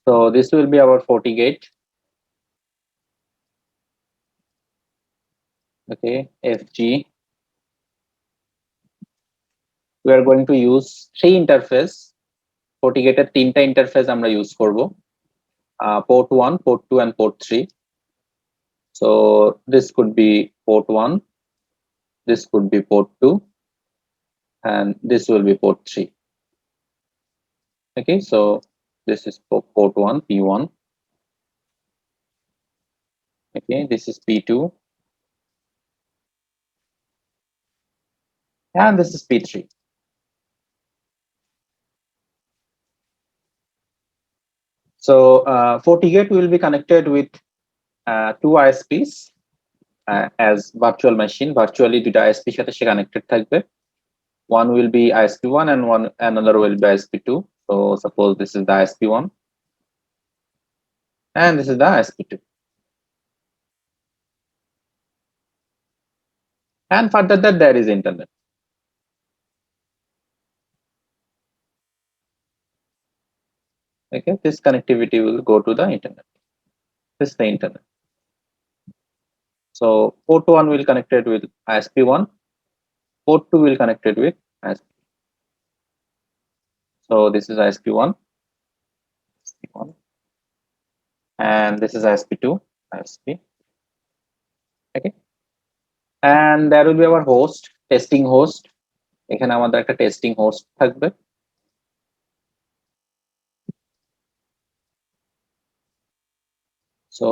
So this will be our FortiGate. Okay, FG. We are going to use three interface. FortiGate এর তিনটা interface আমরা use করব. Port 1, port 2 and port 3. So this could be port 1, this could be port 2, and this will be port 3. Okay, so this is port 1, P1. Okay, this is P2. And this is P3. So FortiGate will be connected with two ISPs as virtual machine. Virtually দুটো ISP সাথে সে connected থাকবে. One will be ISP1 and another will be ISP2. So suppose this is the ISP1 and this is the ISP2. And further that there is internet. Okay, this connectivity will go to the internet. This is the internet. So port 1 will connected with ISP1, port 2 will connected with ISP. So this is ISP1, and this is ISP2, ISP. Okay, and there will be our host, testing host. এখানে আমাদের একটা testing host থাকবে. So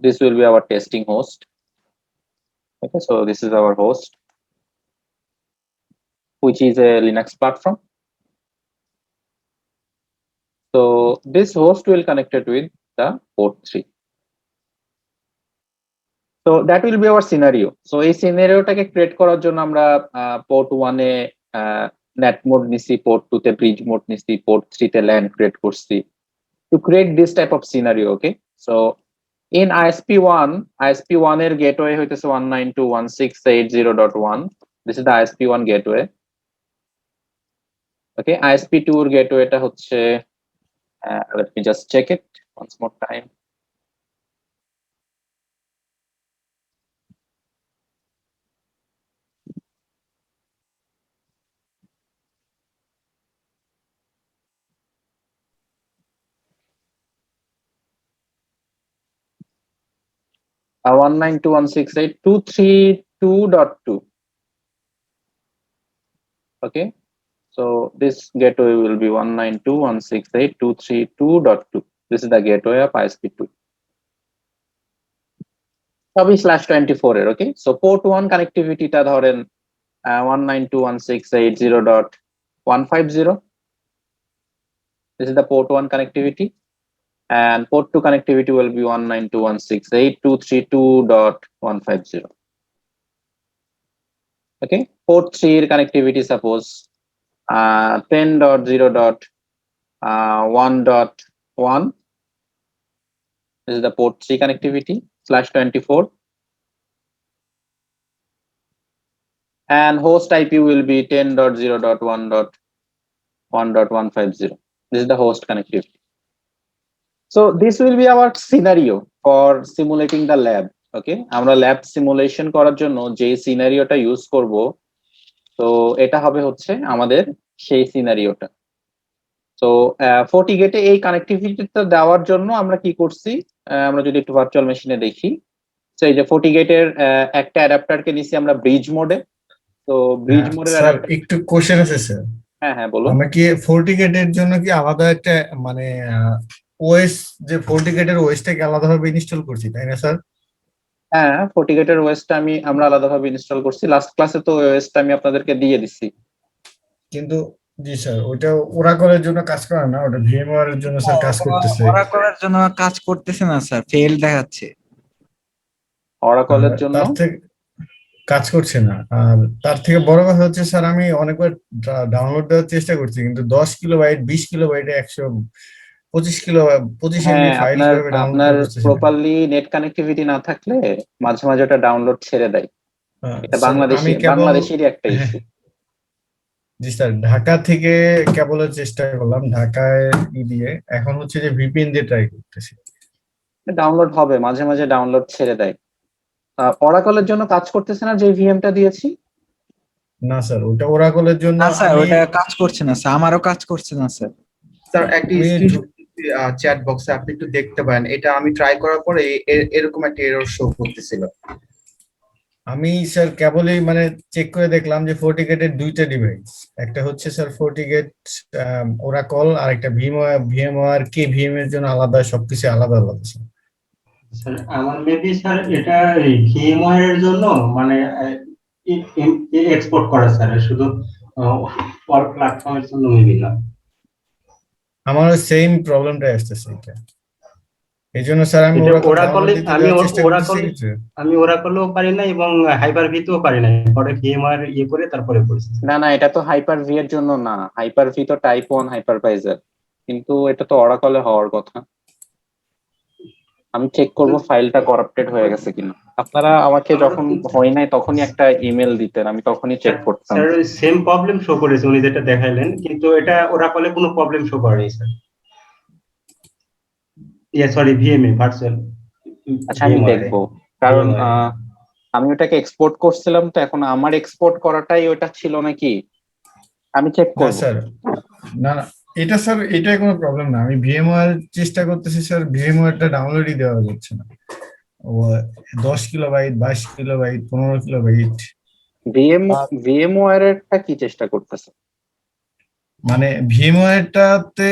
this will be our testing host. Okay, so this is our host, which is a Linux platform. So this host will connected with the port 3. So that will be our scenario. So এই সিনারিওটাকে create করার জন্য আমরা port 1 এ net mode নিছি, port 2 তে bridge mode নিছি, port 3 তে LAN create করছি to create this type of scenario. Okay, so in ISP1 এর gateway হইতেছে 192.168.0.1. This is the ISP1 gateway. Okay, ISP2 এর gateway টা হচ্ছে let me just check it once more time. Uh, 192.168.232.2. Okay, so this gateway will be 192.168.232.2. This is the gateway of ISP2. সবই /24 এর. Okay, so port 1 connectivity টা ধরেন 192.168.0.150. This is the port 1 connectivity, and port 2 connectivity will be 192.168.232.150. Okay, port 3 connectivity suppose 10.0.1.1. This is the port 3 connectivity /24, and host IP will be 10.0.1.1.150. This is the host connectivity. So this will be our scenario for simulating the lab. Okay, আমরা lab simulation করার জন্য যে সিনারিওটা use করব, তো এটা হবে হচ্ছে আমাদের সেই সিনারিওটা। তো FortiGate এই কানেক্টিভিটিটা দেওয়ার জন্য আমরা কি করছি, আমরা যদি একটু ভার্চুয়াল মেশিনে দেখি, তো এই যে FortiGate এর একটা অ্যাডাপ্টারকে নিছি আমরা ব্রিজ মোডে। তো ব্রিজ মোডের স্যার একটু কোশ্চেন আছে স্যার। হ্যাঁ বলুন। আমরা কি FortiGate এর জন্য কি আলাদা একটা মানে ওএস, যে FortiGate এর ওএসটাকে আলাদাভাবে ইনস্টল করছি, তাই না স্যার? হ্যাঁ, FortiGate এর ওএসটা আমরা আলাদাভাবে ইনস্টল করছি। লাস্ট ক্লাসে তো ওএসটা আমি আপনাদেরকে দিয়ে দিছি। কিন্তু জি স্যার, ওটা ওরাকলের জন্য কাজ করে না, ওটা VMware এর জন্য স্যার কাজ করতেছে। ওরাকলের জন্য কাজ করতেছে না স্যার, ফেল দেখাচ্ছে। ওরাকলের জন্য তার থেকে কাজ করছে না। আর তার থেকে বড় কথা হচ্ছে স্যার, আমি অনেকবার ডাউনলোড দেওয়ার চেষ্টা করছি, কিন্তু 10 কিলোবাইট 20 কিলোবাইটে 125 MB ফাইল কিভাবে ডাউনলোড করতে, প্রপারলি নেট কানেক্টিভিটি না থাকলে মাঝে মাঝে ওটা ডাউনলোড ছেড়ে দেয়। এটা বাংলাদেশেরই একটা ইস্যু। জি স্যার, ঢাকা থেকে কেবলের চেষ্টা করলাম, ঢাকায় দিয়ে এখন হচ্ছে যে ভিপিএন দিয়ে ট্রাই করতেছি। ডাউনলোড হবে, মাঝে মাঝে ডাউনলোড ছেড়ে দেয়। অরাকলের জন্য কাজ করতেছে না যে ভিএমটা দিয়েছি? না স্যার, ওটা ওরাকলের জন্য না স্যার, আমি ওটা কাজ করছে না স্যার, আমারও কাজ করছে না স্যার। স্যার একটা আমি স্ক্রিনশট চ্যাট বক্সে আপনি একটু দেখতে পারেন, এটা আমি ট্রাই করার পরে এরকম একটা এরর শো করতেছিল। আমি স্যার কেবলই মানে চেক করে দেখলাম যে ফোর্টিগেটের দুইটা ডিভাইস, একটা হচ্ছে স্যার ফোর্টিগেট ওরাকল, আর একটা ভিএমওয়ার কে ভিএম এর জন্য আলাদা, সবকিছু আলাদা আলাদা স্যার। স্যার আমার মেবি স্যার এটা ভিএমওয়্যার এর জন্য মানে এক্সপোর্ট করা স্যার, শুধু অল প্ল্যাটফর্মের জন্য মেবি না। আমারও সেম প্রবলেমটা আসতেছে এটা, এই জন্য স্যার আমি এটা ওরাকল ওরাকলে ডাউনলোড দিতে আমি দেওয়ার চেষ্টা করতেছি। আমি ওরাকলেও পারি না এবং হাইপার-ভিতেও পারি না, পরে ভিএমওয়্যার করে তারপরে করছি। না না, এটা তো হাইপার ভি এর জন্য না, হাইপার ভি তো টাইপ 1 হাইপারভাইজার, কিন্তু এটা তো অরাকলে হওয়ার কথা। আমি চেক করব ফাইলটা করাপ্টেড হয়ে গেছে কিনা। আপনারা আমাকে যখন হয় নাই তখনই একটা ইমেল দিতেন, আমি তখনই চেক করতাম। স্যার সেম প্রবলেম শো করেছে উনি যেটা দেখাইলেন, কিন্তু এটা ওরাকলে কোনো প্রবলেম শো করেনি স্যার। Sorry, VMA virtual. আচ্ছা, আমি দেখবো, কারণ আমি ওটাকে এক্সপোর্ট করছিলাম, তো এখন আমার এক্সপোর্ট করাটাই ওটা ছিল নাকি, আমি চেক না করব। স্যার, না না, এটা স্যার এটাই কোনো প্রবলেম না, আমি ভিএমওয়ার চেষ্টা করতেছি স্যার, ভিএমওয়ারটা ডাউনলোডই দেওয়া যাচ্ছে না। ও 10 কিলোবাইট, 22 কিলোবাইট, 15 কিলোবাইট, ভিএমওয়্যারটা কি চেষ্টা করতেছে? মানে ভিএমওয়ারটাতে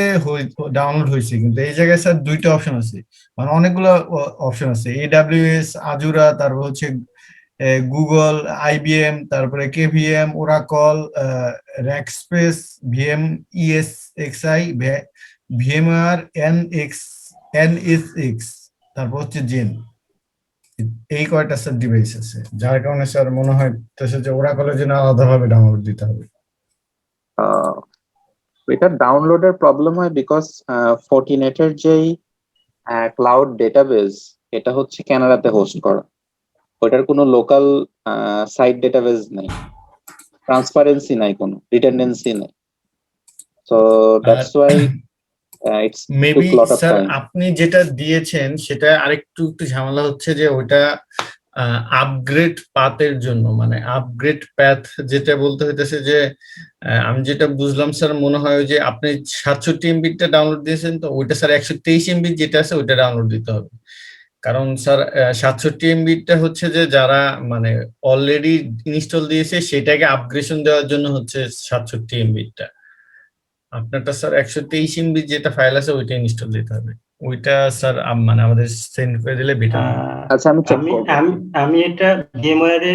ডাউনলোড হয়েছে, কিন্তু এই জায়গায় স্যার দুইটা অপশন আছে, মানে অনেকগুলো অপশন আছে, এডাব্লিউএস, আজুরা, তারপর হচ্ছে গুগল, আইবিএম, তারপরে KVM, Oracle, Rackspace, VM ESXi, VMR NSX, তারপর হচ্ছে জেন। এই কয়টা স্যার ডিভাইস আছে, যার কারণে স্যার মনে হয় যে ওরাকলের জন্য আলাদাভাবে ডাউনলোড দিতে হবে। এটা ডাউনলোডের প্রবলেম হয় বিকজ ফর্টিনেটের যেই ক্লাউড ডেটাবেস, এটা হচ্ছে কানাডাতে হোস্ট করা, ওটার কোনো লোকাল সাইট ডেটাবেস নাই, ট্রান্সপারেন্সি নাই, কোনো রিটেন্ডেন্সি নাই, so that's why it's maybe took lot of sir time. আপনি যেটা দিয়েছেন সেটা আরেকটু ঝামেলা হচ্ছে, যে ওইটা আপগ্রেড পাথের জন্য, মানে আপগ্রেড প্যাথ যেটা বলতে হইতেছে যে আমি যেটা বুঝলাম স্যার, মনে হয় যে আপনি 67 এমবিটা ডাউনলোড দিয়েছেন, তো ওইটা স্যার 123 এমবি যেটা আছে ওইটা ডাউনলোড দিতে হবে। কারণ স্যার 67 এমবিটা হচ্ছে যে যারা মানে অলরেডি ইনস্টল দিয়েছে সেটাকে আপগ্রেশন দেওয়ার জন্য হচ্ছে 67 এমবিটা। আপনারটা স্যার 123 এমবি যেটা ফাইল আছে ওইটা ইনস্টল দিতে হবে, ওইটা স্যার মানে আমাদের সেন্ড করে দিলে বেটার। আচ্ছা, আমি চেক আমি করব। আমি আমি এটা ভিএমওয়্যারে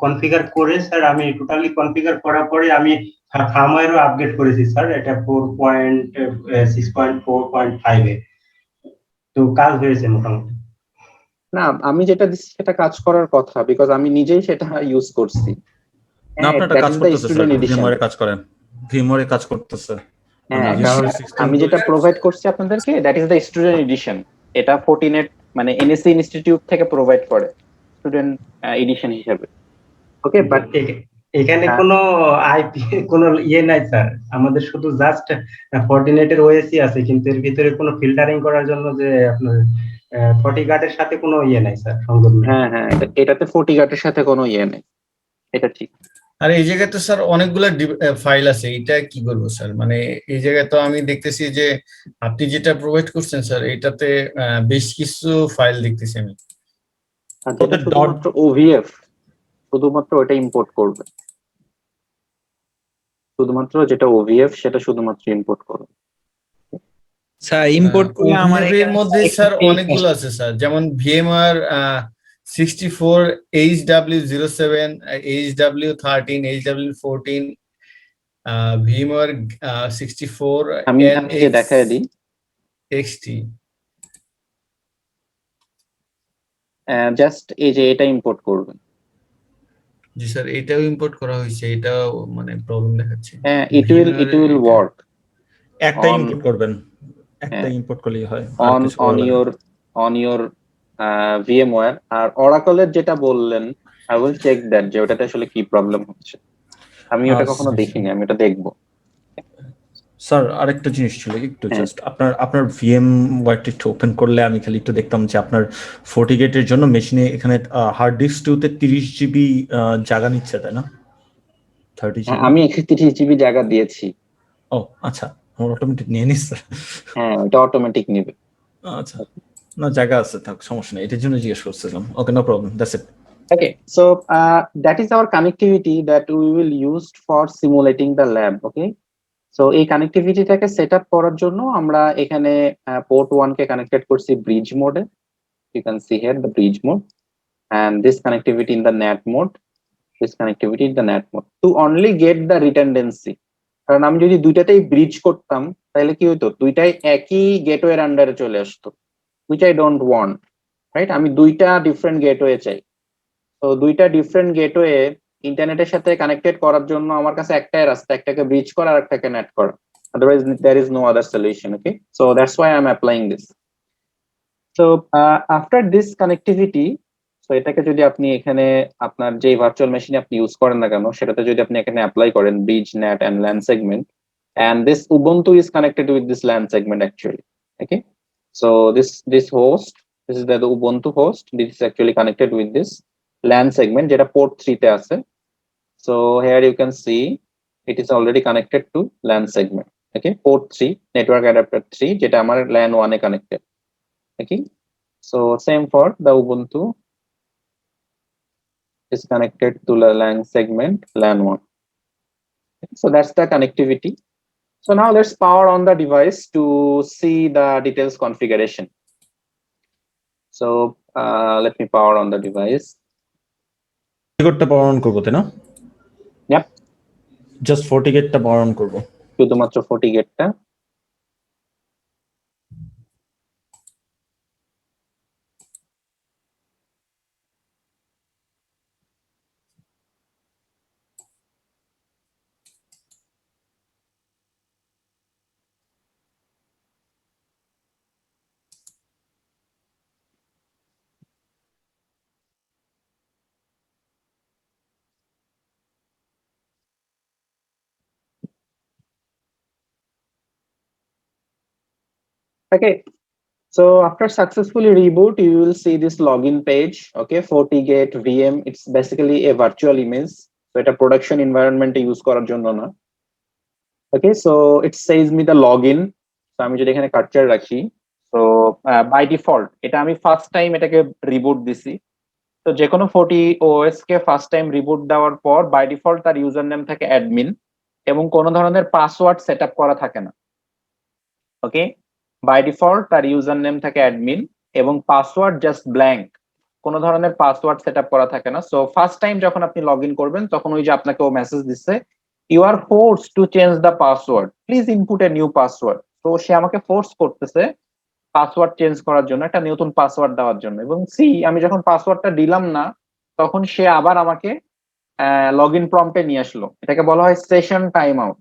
কনফিগার করে স্যার, আমি টোটালি কনফিগার করার পরে আমি ফার্মওয়্যারও আপডেট করেছি স্যার, এটা 4.6.4.5 এ, তো কাজ হয়েছে মোটামুটি। না, আমি যেটা দিচ্ছি সেটা কাজ করার কথা, বিকজ আমি নিজেই সেটা ইউজ করছি। না, আপনারটা কাজ করতেছে স্যার, ভিমওয়ারে কাজ করেন, ভিমওয়ারে কাজ করতেছে। হ্যাঁ, কারণ আমি যেটা প্রোভাইড করছি আপনাদেরকে, that is the student edition. এটা ফর্টিনেট মানে এনএসসি ইনস্টিটিউট থেকে প্রোভাইড করে স্টুডেন্ট এডিশন হিসেবে। ওকে, বাট এখানে কোনো আইপি কোনো নাই স্যার, আমাদের শুধু জাস্ট ফর্টিনেটের ওএসই আছে, কিন্তু এর ভিতরে কোনো ফিল্টারিং করার জন্য যে আপনার ফর্টিগার্ডের সাথে কোনো নাই স্যার, সংযোগ নেই। হ্যাঁ হ্যাঁ, এটাতে ফর্টিগার্ডের সাথে কোনো নেই, এটা ঠিক। আর এই জায়গায় তো স্যার অনেকগুলো ফাইল আছে, এটা কি করবো স্যার? মানে এই জায়গায় তো আমি দেখতেছি যে আপনি যেটা প্রোভাইড করছেন স্যার, এটাতে বেশ কিছু ফাইল দেখতেছি আমি। যেটা শুধুমাত্র ওভিএফ, শুধুমাত্র ওটা ইম্পোর্ট করবে, শুধুমাত্র যেটা ওভিএফ সেটা শুধুমাত্র ইম্পোর্ট করবে। স্যার ইম্পোর্ট করে আমার এর মধ্যে স্যার অনেকগুলো আছে স্যার, যেমন VMware 64, HW07, HW13, HW14, VMware 64, আমি যে দেখায় দিই, XT। জাস্ট এই যে এটা ইম্পোর্ট করবেন। জি স্যার, এটাও ইম্পোর্ট করা হয়েছে, এটাও মানে প্রবলেম দেখাচ্ছে। হ্যাঁ, ইট উইল ওয়ার্ক। একটা ইম্পোর্ট করবেন, একটা ইম্পোর্ট করলেই হয়। On your VMware. আর অরাকলের যেটা বললেন, আই উইল চেক দ্যাট যে ওটাতে আসলে কি প্রবলেম হচ্ছে। আমি ওটা কখনো দেখিনি, আমি ওটা দেখবো। স্যার আরেকটা জিনিস ছিল একটু হ্যাঁ। জাস্ট আপনার ভিএম ওয়ার্ডটা একটু ওপেন করলে আমি খালি একটু দেখতাম যে আপনার 40 গেটের জন্য মেশিনে এখানে হার্ড ডিস্ক 2 তে 30 জিবি জায়গা নিচ্ছে তাই না? 30 হ্যাঁ, জিবি। আমি 31 GB জায়গা দিয়েছি। ও আচ্ছা, আমার অটোমেটিক নিয়ে নিস স্যার। হ্যাঁ, ওটা অটোমেটিক নেবে। আচ্ছা, না জায়গা আছে, থাক সমস্যা নেই, এটার জন্য জিজ্ঞেস করছিলাম। Okay, no problem, that's it. Okay, so that is our connectivity that we will use for simulating the lab. Okay, so এই কানেক্টিভিটিটাকে সেট আপ করার জন্য আমরা এখানে পোর্ট 1 কে কানেক্টেড করছি ব্রিজ মোডে। You can see here the bridge mode, and this connectivity in the NAT mode, this connectivity in the NAT mode to only get the redundancy. কারণ আমি যদি দুইটাতেই ব্রিজ করতাম তাহলে কি হতো, দুইটাই একই গেটওয়ের আন্ডারে চলে আসতো, which I don't want, right? আমি দুইটা ডিফারেন্ট গেটওয়ে চাই। তো দুইটা ডিফারেন্ট গেটওয়ে ইন্টারনেটের সাথে কানেক্টেড করার জন্য আমার কাছে একটাই রাস্তা, একটাকে ব্রিজ করা আর একটাকে নেট করা। Otherwise there is no other solution. Okay, so that's why I am applying this. So after this connectivity, so এটাকে যদি আপনি এখানে আপনার যে ভার্চুয়াল মেশিনে আপনি ইউজ করেন না কেন সেটাতে যদি আপনি এখানে অ্যাপ্লাই করেন bridge, NAT and LAN segment, and this Ubuntu is connected with this LAN segment actually. Okay, so this host, this is the Ubuntu host, this is actually connected with this LAN segment যেটা port 3 তে আছে। So here you can see it is already connected to LAN segment. Okay, port 3 network adapter 3 যেটা আমার LAN 1 A connected. Okay, so same for the Ubuntu is connected to the LAN segment LAN 1. So that's the connectivity. So now let's power on the device to see the details configuration. So let me power on the device. গেটটা power on করবো তাই না? Yep, just 40 গেটটা power on করবো। শুধুমাত্র 40 গেটটা। Okay, so after successfully reboot, you will see this login page. Okay, 40 gate VM. It's basically a virtual image. So it's a production environment use করার জন্য না। Okay, so it says me the login. So আমি যদি এখানে cursor রাখি, so by default এটা আমি first time এটাকে রিবুট দিছি। তো যে কোনো 40 OS কে ফার্স্ট টাইম রিবুট দেওয়ার পর বাই ডিফল্ট তার ইউজার নেম থাকে অ্যাডমিন এবং কোনো ধরনের পাসওয়ার্ড সেটআপ করা থাকে না। ওকে, বাই ডিফল্ট তার ইউজার নেম থাকে অ্যাডমিন এবং পাসওয়ার্ড জাস্ট ব্ল্যাঙ্ক, কোনো ধরনের পাসওয়ার্ড সেটআপ করা থাকে না। সো ফার্স্ট টাইম যখন আপনি লগ ইন করবেন তখন ওই যে আপনাকে ও মেসেজ দিচ্ছে, you are force to change the password, please input a new password. তো সে আমাকে ফোর্স করতেছে পাসওয়ার্ড চেঞ্জ করার জন্য, একটা নতুন পাসওয়ার্ড দেওয়ার জন্য। এবং সি আমি যখন পাসওয়ার্ডটা দিলাম না তখন সে আবার আমাকে লগ ইন প্রম্পটে নিয়ে আসলো, এটাকে বলা হয় সেশন টাইম আউট।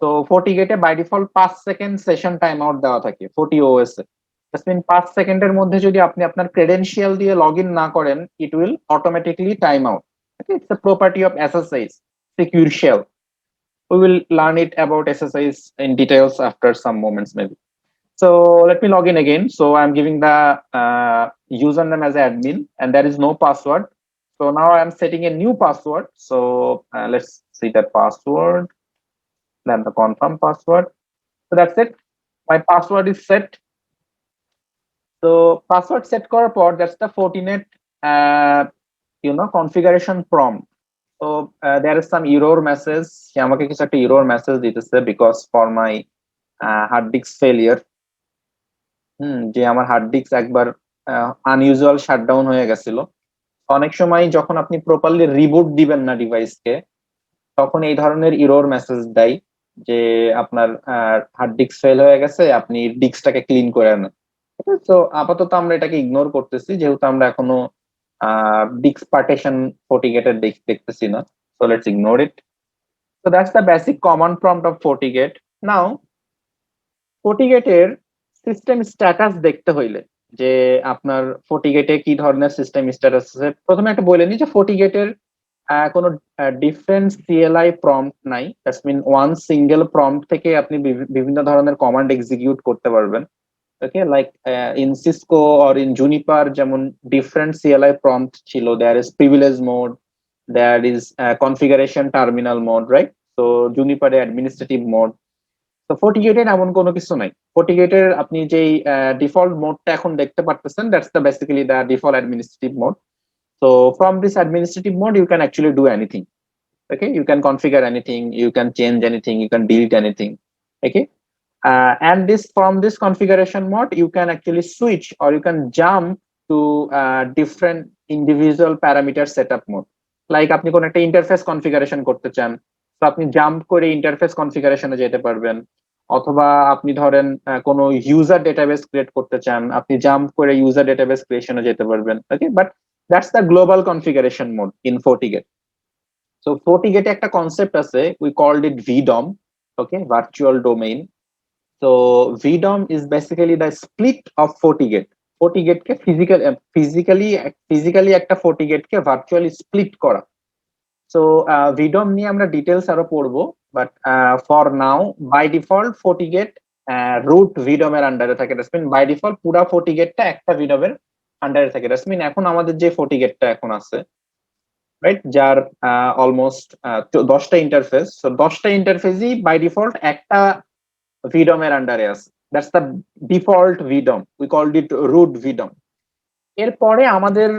তো 40 গেটে by default 5 second session time out দেওয়া থাকে 40 OS এ। দ্যাটস মিন 5 সেকেন্ডের মধ্যে যদি আপনি আপনার ক্রেডেনশিয়াল দিয়ে লগ ইন না করেন, it will automatically time out. Okay, it's a property of SSIs, secure shell. We will learn it about SSIs in details after some moments maybe. So let me log in again. So I'm giving the username as admin and there is no password. So now I'm setting a new password. So let's see that password, then the confirm password. So that's it. My password is set. So password set করার পর that's the Fortinet configuration prompt. So there is some error message. সে আমাকে কিছু একটা error message দিতেছে because for my hard disk failure. যে আমার hard disk একবার unusual shutdown হয়ে গেছিল। অনেক সময় যখন আপনি প্রপারলি রিবুট দিবেন না ডিভাইসকে তখন এই ধরনের ইরর মেসেজ দেয় যে আপনার হার্ড ডিস্ক ফেল হয়ে গেছে, আপনি ডিস্কটাকে ক্লিন করে নেন। তো আপাতত আমরা এটাকে ইগনোর করতেছি যেহেতু আমরা এখনো ডিস্ক পার্টিশন 40 গেটের দেখতেছি না। So let's ignore it. So that's the basic command prompt of 40 gate. Now 40 গেটের সিস্টেম স্ট্যাটাস দেখতে হইলে যে আপনার 40 গেটে কি ধরনের সিস্টেম স্ট্যাটাস আছে, প্রথমে একটা বলে নিই যে 40 গেটের কোনো ডিফারেন্ট সিএলআই প্রম্পট নাই, that's mean one single prompt থেকে আপনি বিভিন্ন ধরনের কমান্ড এক্সিকিউট করতে পারবেন। Okay, like in Cisco or in Juniper যেমন ডিফারেন্ট সিএলআই প্রম্পট ছিল, there is privilege mode, there is configuration terminal mode, right? তো জুনিপারে অ্যাডমিনিস্ট্রেটিভ মোড। তো FortiGate এমন কোনো কিছু নাই। FortiGate আপনি যেই ডিফল্ট মোডটা এখন দেখতে পারতেছেন, that's the basically the default administrative mode. So from this administrative mode, you can actually do anything. Okay, you can configure anything, you can change anything, you can delete anything. Okay, and from this configuration mode, you can actually switch or you can jump to different individual parameter setup mode. Like আপনি কোন একটা interface configuration করতে চান, তো আপনি jump করে interface কনফিগারেশনে যেতে পারবেন। অথবা আপনি ধরেন কোনো ইউজার ডেটাবেস ক্রিয়েট করতে চান, আপনি জাম্প করে ইউজার ডেটাবেস ক্রিয়েশনে যেতে পারবেন। ওকে, but that's the global configuration mode in FortiGate. So FortiGate একটা কনসেপ্ট আছে, we called it VDOM, okay, virtual domain. So VDOM is basically the split of FortiGate. FortiGate K physically একটা FortiGate কে virtually split করা। So VDOM নিয়ে আমরা details আরো পড়বো, but for now by default FortiGate root VDOM এর আন্ডারে থাকে। That's mean by default পুরা FortiGate টা একটা VDOM এর আন্ডারে থাকে। দ্যাটস মিন এখন আমাদের যে FortiGate টা এখন আছে, রাইট, যার অলমোস্ট 10টা ইন্টারফেস, সো 10টা ইন্টারফেসই বাই ডিফল্ট একটা VDOM এর আন্ডারে আছে। That's the default VDOM, we called it root VDOM। এরপরে আমাদের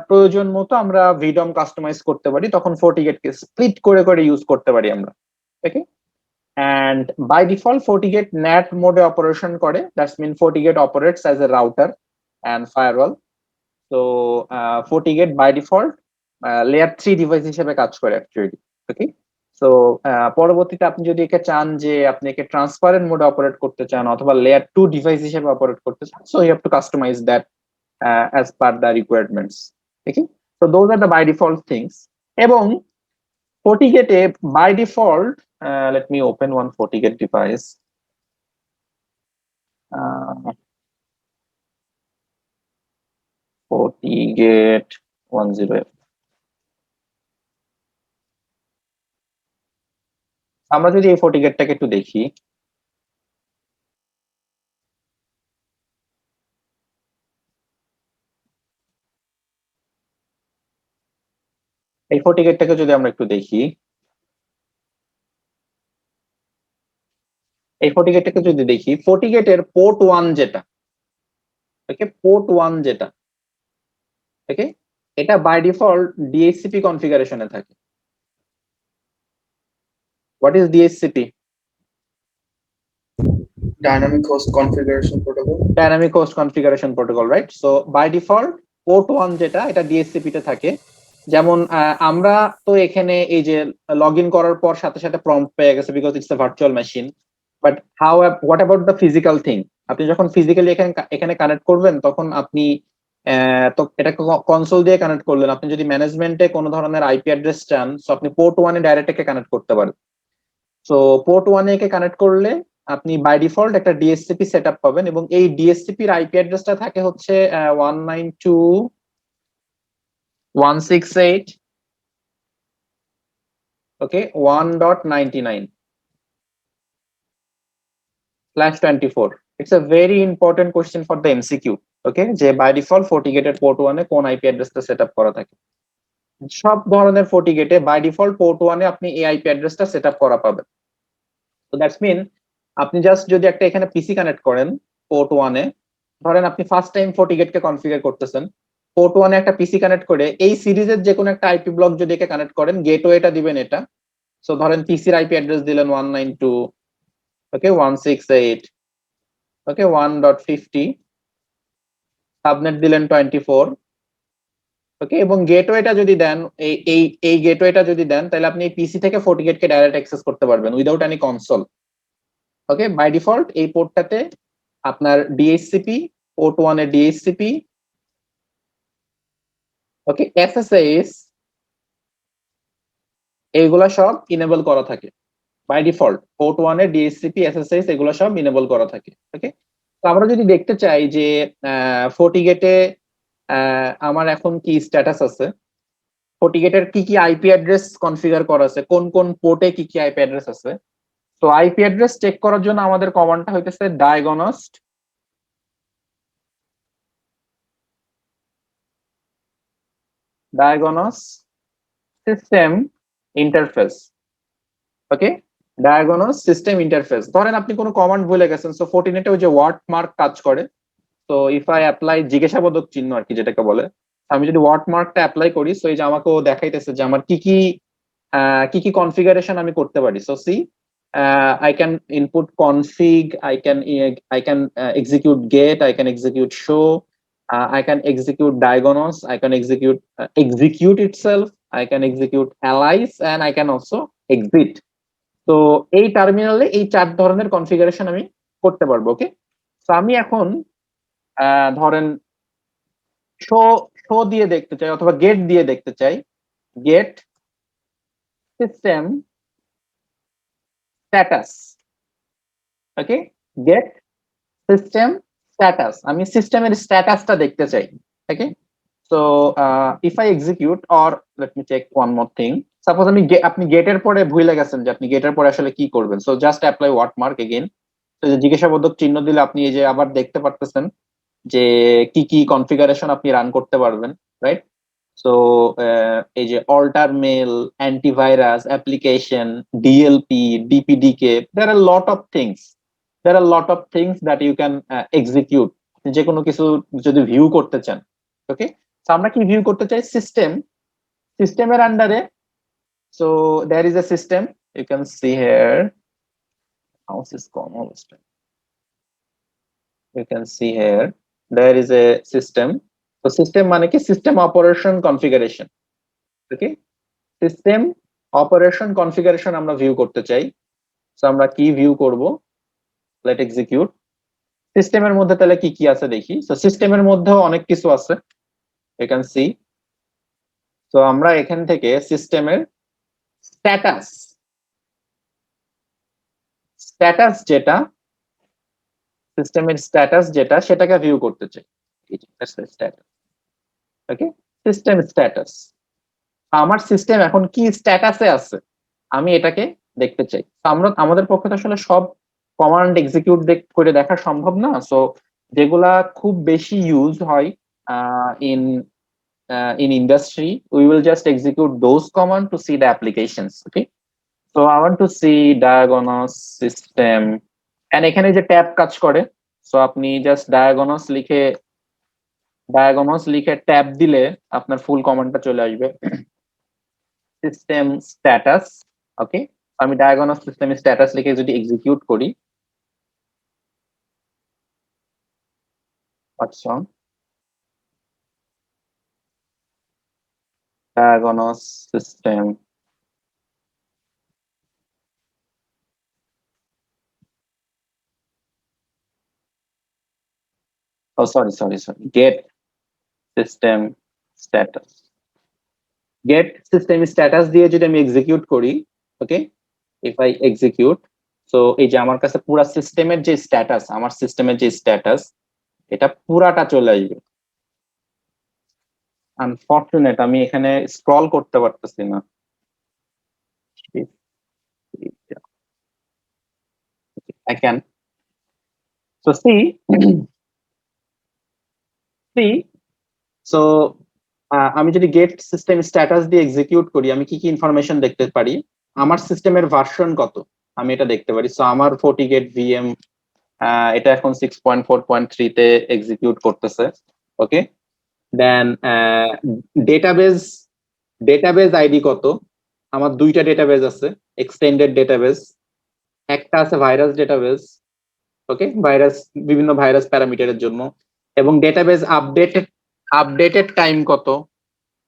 প্রয়োজন মতো আমরা VDOM কাস্টমাইজ করতে পারি, তখন FortiGate কে স্প্লিট করে করে ইউজ করতে পারি আমরা। Okay, and by default FortiGate NAT mode operation করে। That's mean FortiGate operates as a router and firewall. So FortiGate by default layer 3 device হিসেবে কাজ করে অ্যাকচুয়ালি। ওকে, সো পরবর্তীতে আপনি যদি একে চান যে আপনি একে ট্রান্সপারেন্ট মোডে অপারেট করতে চান অথবা লেয়ার 2 ডিভাইস হিসেবে অপারেট করতে চান, so you have to customize that as per the requirements. Okay, so those are the by default things. এবং FortiGate by default, let me open one FortiGate device. FortiGate 10F. আমরা যদি এই FortiGate-টাকে একটু দেখি, এই FortiGate-টাকে যদি আমরা একটু দেখি, এই FortiGate-টাকে যদি দেখি, FortiGate-এর পোর্ট 1 যেটা, ওকে, পোর্ট 1 যেটা, ওকে, এটা বাই ডিফল্ট DHCP কনফিগারেশনে থাকে। What is DHCP? Dynamic Host Configuration Protocol. Dynamic Host Configuration Protocol, right? So by default port 1 যেটা, এটা DHCP তে থাকে। যেমন আমরা তো এখানে এই যে লগ ইন করার পর সাথে সাথে প্রম্পট পেয়ে গেছে, because it's a virtual machine. But what about the physical thing? আপনি যখন ফিজিক্যালি এখানে কানেক্ট করবেন, তখন আপনি তো এটাকে কনসোল দিয়ে কানেক্ট করলেন। আপনি যদি ম্যানেজমেন্টে কোনো ধরনের আইপি অ্যাড্রেস চান, সো আপনি পোর্ট 1 এ ডাইরেক্ট একে কানেক্ট করতে পারেন। সো পোর্ট 1 একে কানেক্ট করলে আপনি বাই ডিফল্ট একটা DHCP সেটআপ পাবেন, এবং এই DHCP এর আইপি অ্যাড্রেসটা থাকে হচ্ছে 192.168, ওকে, 1.99/24. It's a very important question for the MCQ. ওকে, যে বাই ডিফল্ট FortiGate এর পোর্ট 1 এ কোন আইপি অ্যাড্রেসটা সেটআপ করা থাকে। সব ধরনের FortiGate এ বাই ডিফল্ট পোর্ট 1 এ আপনি এই আইপি অ্যাড্রেসটা সেটআপ করা পাবেন। তো দ্যাটস মিন আপনি জাস্ট যদি একটা এখানে পিসি কানেক্ট করেন পোর্ট 1 এ, ধরেন আপনি ফার্স্ট টাইম FortiGate কে কনফিগার করতেছেন, পোর্ট 1 এ একটা পিসি কানেক্ট করে এই সিরিজের যে কোনো একটা আইপি ব্লক যদি একে কানেক্ট করেন, গেটওয়েটা দিবেন এটা। সো ধরেন পিসির আইপি অ্যাড্রেস দিলেন 192, ওকে, 168, ওকে, 1.50, সাবনেট দিলেন 24, ওকে, এবং গেটওয়েটা যদি দেন, এই গেটওয়েটা যদি দেন, তাহলে আপনি এই পিসি থেকে FortiGate কে ডাইরেক্ট অ্যাক্সেস করতে পারবেন without any console. Okay, by default এই পোর্টটাতে আপনার DHCP, পোর্ট 1 এর DHCP, ওকে, SSH, এইগুলা সব ইনেবল করা থাকে বাই ডিফল্ট। পোর্ট 1 এর DHCP, SSH এগুলো সব ইনেবল করা থাকে। ওকে, তো আমরা যদি দেখতে চাই যে FortiGate-এ আমার এখন কি স্ট্যাটাস আছে, FortiGate-এর কি কি আইপি অ্যাড্রেস কনফিগার করা আছে, কোন কোন পোর্টে কি কি আইপি অ্যাড্রেস আছে। তো আইপি অ্যাড্রেস চেক করার জন্য আমাদের কমান্ডটা হইতেছে diagonos system interface। ওকে, diagonos system interface। ধরেন আপনি কোনো কমান্ড ভুলে গেছেন, সো ফর্টিনেটে ওই যে ওয়ার্ডমার্ক কাজ করে। তো ইফ আই অ্যাপ্লাই জিজ্ঞাসাবোধক চিহ্ন আর কি যেটাকে বলে, আমি যদি ওয়ার্ডমার্কটা অ্যাপ্লাই করি, সো এই যে আমাকে ও দেখাইতেছে যে আমার কি কি কনফিগারেশন আমি করতে পারি। So see I can input config, I can execute get, I can execute show, I can execute diagonos, I can execute itself, I can execute allies, and I can also exit। তো এই টার্মিনালে এই 4 ধরনের configuration আমি করতে পারবো। ওকে, তো আমি এখন ধরেন শো দিয়ে দেখতে চাই অথবা গেট দিয়ে দেখতে চাই। Get system status. Okay, get system status, আমি সিস্টেমের স্ট্যাটাসটা দেখতে চাই। Okay, so if I execute or let me check one more thing. Suppose আপনি গেটের পরে ভুলে গেছেন যে আপনি গেটের পরে আসলে কি করবেন, সো জাস্ট অ্যাপ্লাই ওয়ার্ডমার্ক এগেইন। তো জিজ্ঞাসাবোধক চিহ্ন দিলে আপনি এই যে আবার দেখতে পারতেছেন যে কি কি কনফিগারেশন আপনি রান করতে পারবেন, রাইট। সো এই যে alter mail, antivirus, application, DLP, ডিপিডিকে, there are lot of things that you can execute. যে কোনো কিছু যদি ভিউ করতে চান। ওকে, তো আমরা কি ভিউ করতে চাই? সিস্টেমের আন্ডারে। So there is a system, you can see here, house is common, you can see here there is a system। তো সিস্টেম মানে কি? System operation configuration. Okay, system operation configuration আমরা ভিউ করতে চাই। সো আমরা কি ভিউ করব? Let execute. সিস্টেমের মধ্যে তাহলে কি কি আছে দেখি। সো সিস্টেমের মধ্যেও অনেক কিছু আছে, ইউ ক্যান সি। তো আমরা এখান থেকে সিস্টেমের স্ট্যাটাস যেটা, সিস্টেমের স্ট্যাটাস যেটা, সেটাকে ভিউ করতে চাই। ওকে, সিস্টেম স্ট্যাটাস, আমার সিস্টেম এখন কি স্ট্যাটাসে আছে আমি এটাকে দেখতে চাই। আমাদের পক্ষে তো আসলে সব কমান্ড এক্সিকিউট করে দেখা সম্ভব না। সো যেগুলা খুব বেশি ইউজ হয় in industry, we will just execute those commands to see the applications। Okay, so I want to see diagonos system, and এখানে যে ট্যাব কাজ করে, সো আপনি জাস্ট diagonos লিখে ট্যাব দিলে আপনার ফুল কমান্ডটা চলে আসবে। System status. ওকে, আমি diagonos সিস্টেম স্ট্যাটাস লিখে যদি এক্সিকিউট করি, আচ্ছা, diagonos system sorry, get system status দিয়ে যদি আমি এক্সিকিউট করি, ওকে, ইফ আই এক্সিকিউট, সো এই যে আমার কাছে পুরো সিস্টেমের যে স্ট্যাটাস, আমার সিস্টেমের যে স্ট্যাটাস, এটা পুরাটা চলে আসবে। আনফরচুনেট আমি এখানে স্ক্রল করতে পারতেছি না। I can so see so আমি যদি গেট সিস্টেম স্ট্যাটাস দিয়ে এক্সিকিউট করি, আমি কি কি ইনফরমেশন দেখতে পারি? আমার সিস্টেমের ভার্সন কত আমি এটা দেখতে পারি। সো আমার FortiGate VM এটা এখন 6.4.3 তে এক্সিকিউট করতেছে। ওকে, দেন ডেটাবেজ আইডি কত? আমার দুইটা ডেটাবেজ আছে, এক্সটেন্ডেড ডেটাবেজ, একটা আছে ভাইরাস ডেটাবেজ। ওকে, বিভিন্ন ভাইরাস প্যারামিটারের জন্য। এবং ডেটাবেজ আপডেটেড টাইম কত?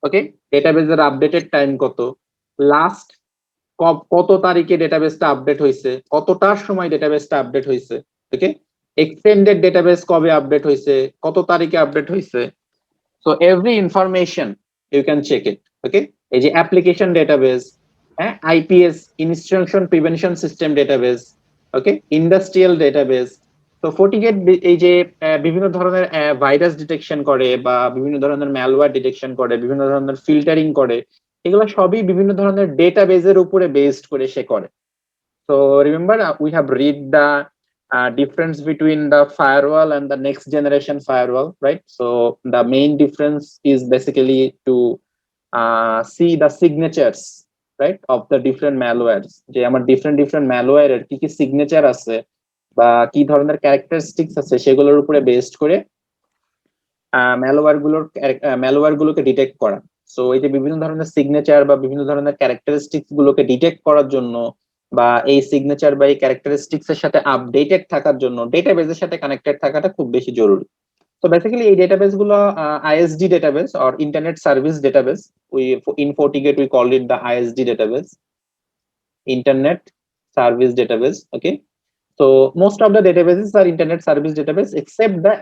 ওকে, ডেটাবেজের আপডেটেড টাইম কত? লাস্ট কত তারিখে ডেটাবেসটা আপডেট হয়েছে, কতটার সময় ডেটাবেসটা আপডেট হয়েছে। ওকে, এক্সটেন্ডেড ডেটাবেস কবে আপডেট হয়েছে, কত তারিখে আপডেট হয়েছে। So every information you can check it. Okay, এই যে অ্যাপ্লিকেশন ডেটাবেস, হ্যাঁ, IPS instruction prevention system database, okay, industrial database. তো FortiGate এই যে বিভিন্ন ধরনের ভাইরাস ডিটেকশন করে বা বিভিন্ন ধরনের ম্যালওয়্যার ডিটেকশন করে, বিভিন্ন ধরনের ফিল্টারিং করে, এগুলো সবই বিভিন্ন ধরনের ডেটাবেজের উপরে বেসড করে সে করে। So remember, we have read the difference between the firewall and the next generation firewall, right? So the main difference is basically to see the signatures, right, of the different malwares. যে আমার different malware এর কি signature আছে বা কি ধরনের characteristics আছে সেগুলোর উপরে বেসড করে ম্যালওয়্যার গুলোকে ডিটেক্ট করা। সো এই যে বিভিন্ন ধরনের সিগনেচার বা বিভিন্ন ধরনের ক্যারেক্টারিস্টিক্স গুলোকে ডিটেক্ট করার জন্য বা এই সিগনেচার বা এই ক্যারেক্টারিস্টিক্স এর সাথে আপডেটেড থাকার জন্য ডেটাবেজের সাথে কানেক্টেড থাকাটা খুব বেশি জরুরি। তো বেসিক্যালি এই ডেটাবেস গুলো ISD database or internet service database, we in FortiGate we call it the ISD database, internet service database. Okay, so most of the databases are internet service database except the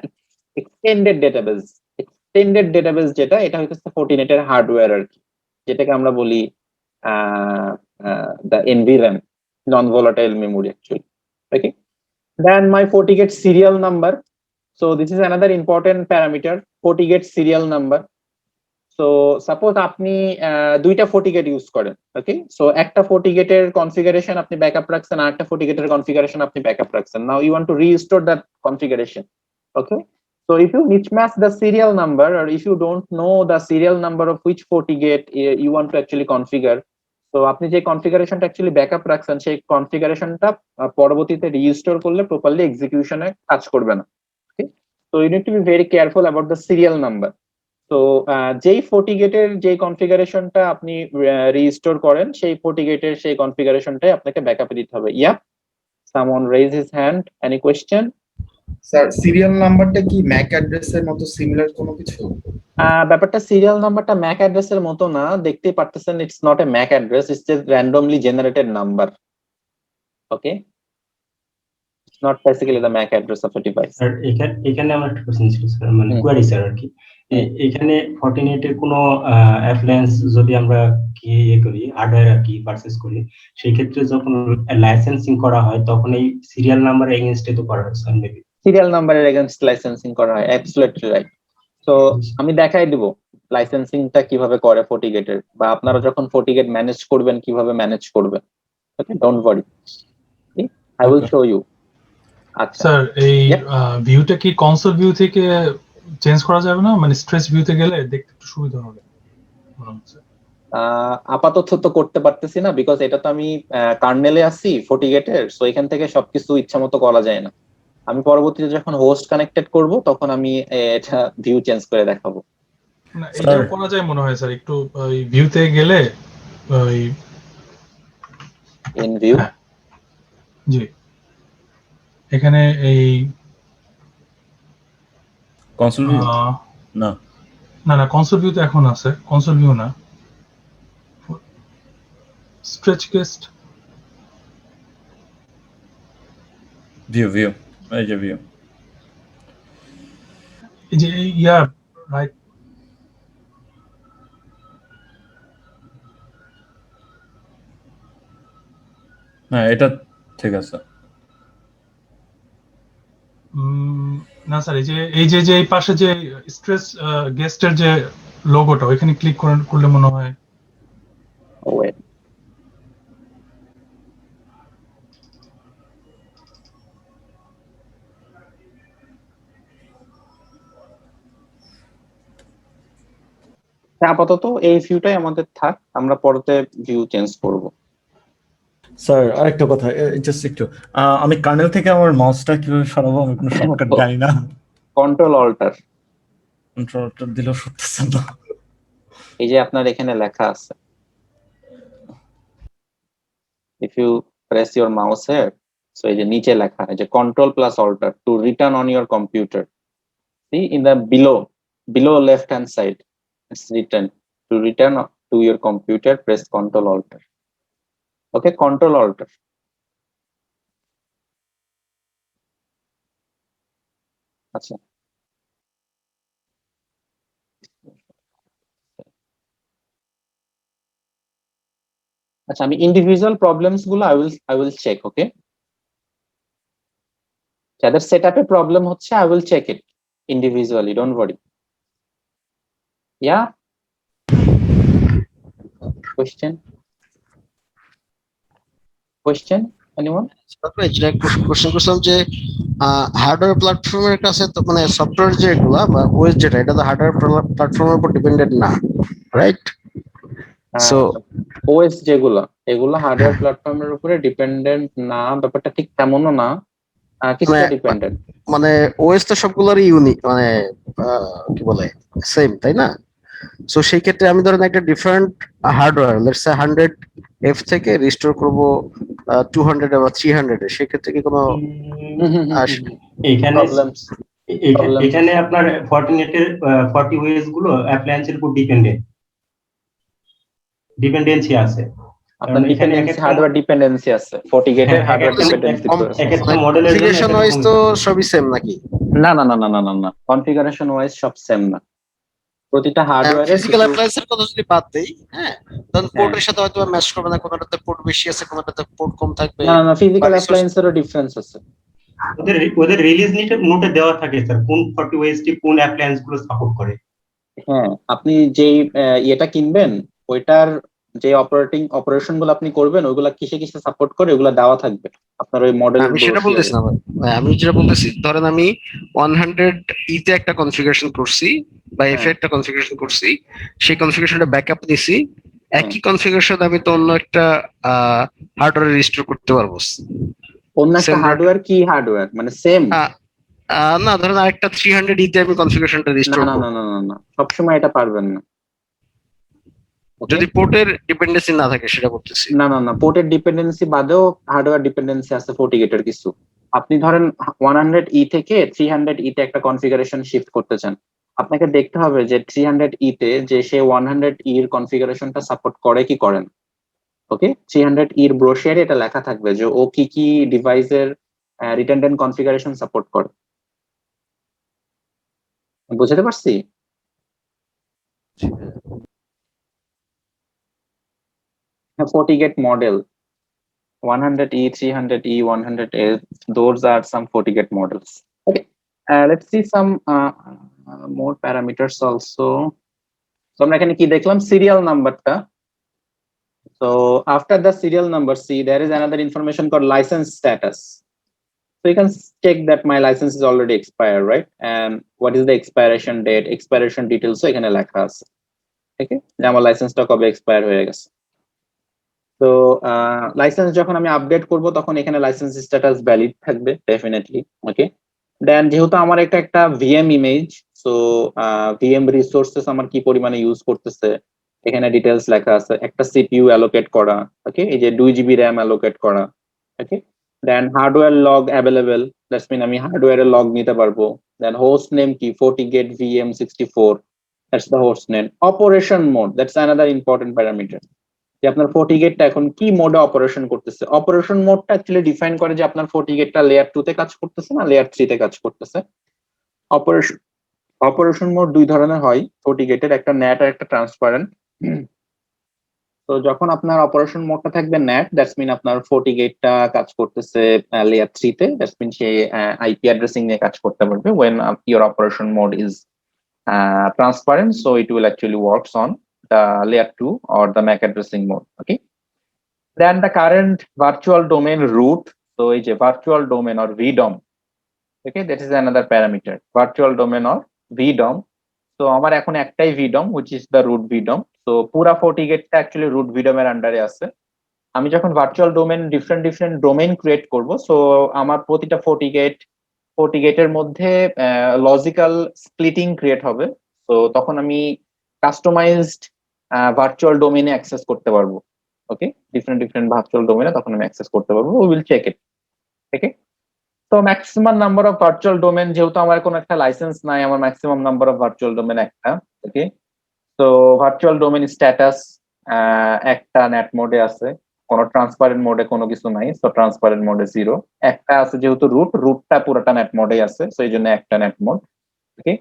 extended database. Extended database যেটা, এটা হচ্ছে Fortinet এর hardware আর কি, যেটাকে আমরা বলি the NVRAM, non volatile memory actually. Okay, then my FortiGate serial number. So this is another important parameter, FortiGate serial number. So suppose আপনি দুইটা FortiGate ইউজ করেন, ওকে, সো একটা FortiGate এর কনফিগারেশন আপনি ব্যাকআপ রাখছেন আর একটা FortiGate এর কনফিগারেশন আপনি ব্যাকআপ রাখছেন। Now you want to restore that configuration, okay. So if you mismatch the serial number or if you don't know the serial number of which FortiGate you want to actually configure, তো আপনি যে কনফিগারেশনটা actually backup রাখছেন সেই কনফিগারেশনটা পরবর্তীতে restore করলে properly এক্সিকিউশনে কাজ করবে না। Okay, so you need to be very careful about the serial number. তো যেই FortiGate এর যে কনফিগারেশনটা আপনি রিস্টোর করেন সেই FortiGate এর সেই কনফিগারেশনটাই আপনাকে ব্যাকআপে দিতে হবে। Yeah, someone raise his hand, any question? Sir serial নাম্বারটা কি ম্যাক অ্যাড্রেসের মতো সিমিলার কোনো কিছু? ব্যাপারটা সিরিয়াল নাম্বারটা ম্যাক অ্যাড্রেসের মতো না, দেখতেই পারতেছেন it's not a Mac address, it's just randomly generated number. Okay, it's not basically the Mac address of a device. Sir এখানে আমার একটা কোশ্চেন ছিল স্যার, মানে কোয়ারি স্যার আর কি। এখানে Fortinet এর কোনো অ্যাপ্লায়েন্স যদি আমরা কি করি, হার্ডওয়্যার আর কি পারচেজ করি, সেই ক্ষেত্রে যখন লাইসেন্সিং করা হয় তখন এই সিরিয়াল নাম্বার এগেইনস্টে তো করা হয় স্যার মেবি। সিরিয়াল নাম্বারের এগেইনস্ট লাইসেন্সিং করা হয়, অ্যাবসলিউটলি রাইট। তো আমি দেখাই দিব লাইসেন্সিংটা কিভাবে করে FortiGate এর, বা আপনারা যখন FortiGate ম্যানেজ করবেন কিভাবে ম্যানেজ করবেন। Okay, don't worry, I will show you. আচ্ছা স্যার, এই ভিউটা কি কনসোল ভিউ থেকে চেঞ্জ করা যাবে না? মানে স্ট্রেচ ভিউতে গেলে দেখতে একটু সুবিধা হবে মনে হচ্ছে। আপাতত তো করতে পারতেছি না, বিকজ এটা তো আমি কার্নেলে আছি FortiGate এর, সো এখান থেকে সবকিছু ইচ্ছা মতো করা যায় না। আমি পরবর্তীতে যখন হোস্ট কানেক্টেড করব তখন আমি এটা ভিউ চেঞ্জ করে দেখাবো। না, এটা করা যায় মনে হয় স্যার, একটু ওই ভিউতে গেলে ওই ইন ভিউ, জি এখানে এই কনসোল ভিউ না না কনসোল ভিউ তো এখন আছে, কনসোল ভিউ না, স্ট্রেচ কেস্ট ভিউ এই যে ভিউ, এই যে ইয়া রাইট। হ্যাঁ এটা ঠিক আছে। না স্যার, এই যে এই পাশে যে স্ট্রেস গেস্টের যে লোগোটা ওইখানে ক্লিক করলে মনে হয় ওয়েট, আপাতত এই ভিউটাই আমাদের থাক, আমরা পরতে ভিউ চেঞ্জ করব। স্যার আরেকটা কথা, জাস্ট একটু আমি কার্নেল থেকে আমার মাউসটা কিভাবে সরাবো? আমি কোনো শর্টকাট জানি না। কন্ট্রোল অল্টার দিলেও সরতেছে না। এই যে আপনার এখানে লেখা আছে, if you press your mouse here, so এই যে নিচে লেখা আছে যে control plus alt to return on your computer. See in the below left hand side, it's written to return to your computer, press control alter. Okay, control alter. আচ্ছা, আমি individual problems গুলো I will check. Okay, যাদের সেটআপে problem হচ্ছে I will check it individually, don't worry. Yeah, question anyone? তারপরে যেটা question করছিলাম যে hardware প্ল্যাটফর্মের কাছে তো মানে সফটওয়্যার যেগুলা বা ওএস যেটা এটা তো হার্ডওয়্যার প্ল্যাটফর্মের উপর ডিপেন্ডেন্ট না, রাইট? সো ওএস যেগুলো এগুলো হার্ডওয়্যার প্ল্যাটফর্মের উপরে ডিপেন্ডেন্ট না, ব্যাপারটা ঠিক তেমনও না, কিছুটা মানে ডিপেন্ডেন্ট। মানে ওএস তো সবগুলোরই ইউনিক, মানে কি বলে সেম, তাই না? সো সেই ক্ষেত্রে আমি ধরেন একটা different hardware let's say 100F থেকে রিস্টোর করব 200 বা 300 এ, সেক্ষেত্রে কি কোনো এখানে প্রবলেমস এখানে আপনার ফর্টিনেটের 40 ওয়েস গুলো অ্যাপ্লায়েন্সের উপর ডিপেন্ডেন্সি আছে। আপনার ডিপেন্ডেন্সি হার্ডওয়্যার ডিপেন্ডেন্সি আছে, FortiGate এর হার্ডওয়্যার ডিপেন্ডেন্সি একটা মডেলের জন্য কনফিগারেশন ওয়াইজ তো সবই সেম নাকি? না না না না না না না, কনফিগারেশন ওয়াইজ সব সেম না, প্রতিটা হার্ডওয়্যারে ফিজিক্যাল অ্যাপ্লায়েন্সের কথা যদি বাদ দেই, হ্যাঁ, তখন পোর্টের সাথে হয়তো ম্যাচ করবে না, কোনটাতে পোর্ট বেশি আছে কোনটাতে পোর্ট কম থাকবে। না না, ফিজিক্যাল অ্যাপ্লায়েন্সেরও ডিফারেন্স আছে। ওদের রিলিজ নোটে দেওয়া থাকে স্যার কোন 40 ওয়েসটি কোন অ্যাপ্লায়েন্স গুলো সাপোর্ট করে। হ্যাঁ, আপনি যেই ইয়েটা কিনবেন ওইটার যে অপারেশন গুলো আপনি করবেন ওইগুলা কিসে কিসে সাপোর্ট করে ওগুলা দেওয়া থাকবে আপনার ওই মডেল। আমি সেটা বলতেছি না ভাই, আমি যেটা বলতেছি ধরেন আমি 100E তে একটা কনফিগারেশন করছি বা F এ একটা কনফিগারেশন করছি, সেই কনফিগারেশনটা ব্যাকআপ নিছি, একই কনফিগারেশন আমি তো অন্য একটা হার্ডওয়্যারে রিস্টোর করতে পারবো। অন্য একটা হার্ডওয়্যার, কি হার্ডওয়্যার মানে সেম? না, ধরেন আরেকটা 300E তে আমি কনফিগারেশনটা রিস্টোর না করব। না না না না, সবসময় এটা পারবেন না। যদি পোর্টের ডিপেন্ডেন্সি না থাকে সেটা বলতেছি। না না না, পোর্টের ডিপেন্ডেন্সি বাদেও হার্ডওয়্যার ডিপেন্ডেন্সি আছে FortiGate এর কিছু। আপনি ধরেন 100E থেকে 300E তে একটা কনফিগারেশন শিফট করতে চান, আপনাকে দেখতে হবে যে 300E তে যে সে 100E এর কনফিগারেশনটা সাপোর্ট করে কি করে না। ওকে, 300E এর ব্রোশিয়ারে এটা লেখা থাকবে যে ও কি কি ডিভাইসের রিডান্ডেন্ট কনফিগারেশন সাপোর্ট করে। বুঝতে পারছি? FortiGate model 100E, 300E, 100S, those are some FortiGate models. Okay, let's see some more parameters also. So আমরা এখানে কি দেখলাম, সিরিয়াল নাম্বারটা। So after the serial number, see there is another information called license status. So you can check that my license is already expired, right? And what is the expiration date, expiration details, so এখানে লেখা আছে। Okay, যে আমার লাইসেন্সটা কবে expire হয়ে গেছে। তো লাইসেন্স যখন আমি আপডেট করব তখন এখানে লাইসেন্স স্ট্যাটাস ভ্যালিড থাকবে ডেফিনেটলি। ওকে, দেন যেহেতু আমার একটা VM image, so VM resources আমার কি পরিমাণে ইউজ করতেছে এখানে ডিটেলস লেখা আছে। একটা সিপিইউ অ্যালোকেট করা, ওকে, এই যে 2GB র্যাম অ্যালোকেট করা। Okay, then hardware log available, that's mean আমি হার্ডওয়্যারের লগ নিতে পারবো। দেন হোস্ট নেম কি, FortiGate VM64, that's the host name. Operation mode, that's another important parameter, যে আপনার FortiGate এখন কি মোডে অপারেশন করতেছে। অপারেশন মোডটা অ্যাকচুয়ালি ডিফাইন করে যে আপনার FortiGate-টা লেয়ার 2 তে কাজ করতেছে না লেয়ার 3 তে কাজ করতেছে। অপারেশন মোড দুই ধরনের হয় FortiGate-এর, একটা ন্যাট আর একটা ট্রান্সপারেন্ট। তো যখন আপনার অপারেশন মোডটা থাকবে ন্যাট, দ্যাটস মিন আপনার FortiGate-টা কাজ করতেছে লেয়ার 3 তে, that's mean say IP addressing নিয়ে কাজ করতে পারবে। when your operation mode is transparent, so it will actually works on the layer 2 or the MAC addressing mode. Okay, then the current virtual domain root, so it's a virtual domain or VDOM. Okay, that is another parameter, virtual domain or VDOM. So আমার এখন একটাই VDOM, which is the root VDOM. So পুরা FortiGate-টা actually root VDOM এর আন্ডারে আছে। আমি যখন virtual domain different domain create করব, সো আমার প্রতিটা FortiGate-এর মধ্যে লজিক্যাল স্প্লিটিং ক্রিয়েট হবে। তো তখন আমি কাস্টমাইজড ভার্চুয়াল ডোমেইনে অ্যাক্সেস করতে পারবো। ওকে, ডিফারেন্ট ভার্চুয়াল ডোমেইনে তখন আমি অ্যাক্সেস করতে পারবো। We will check it. Okay, তো maximum number of virtual domain, যেহেতু আমার কোনো একটা লাইসেন্স নাই, আমার maximum number of virtual domain একটা। ওকে, তো ভার্চুয়াল ডোমেন স্ট্যাটাস একটা নেট মোডে আছে, কোনো ট্রান্সপারেন্ট মোডে কোনো কিছু নাই, সো ট্রান্সপারেন্ট মোডে 0। একটা আছে যেহেতু রুটটা পুরোটা নেট মোডে আছে, সো এই জন্য একটা নেট মোড। ওকে,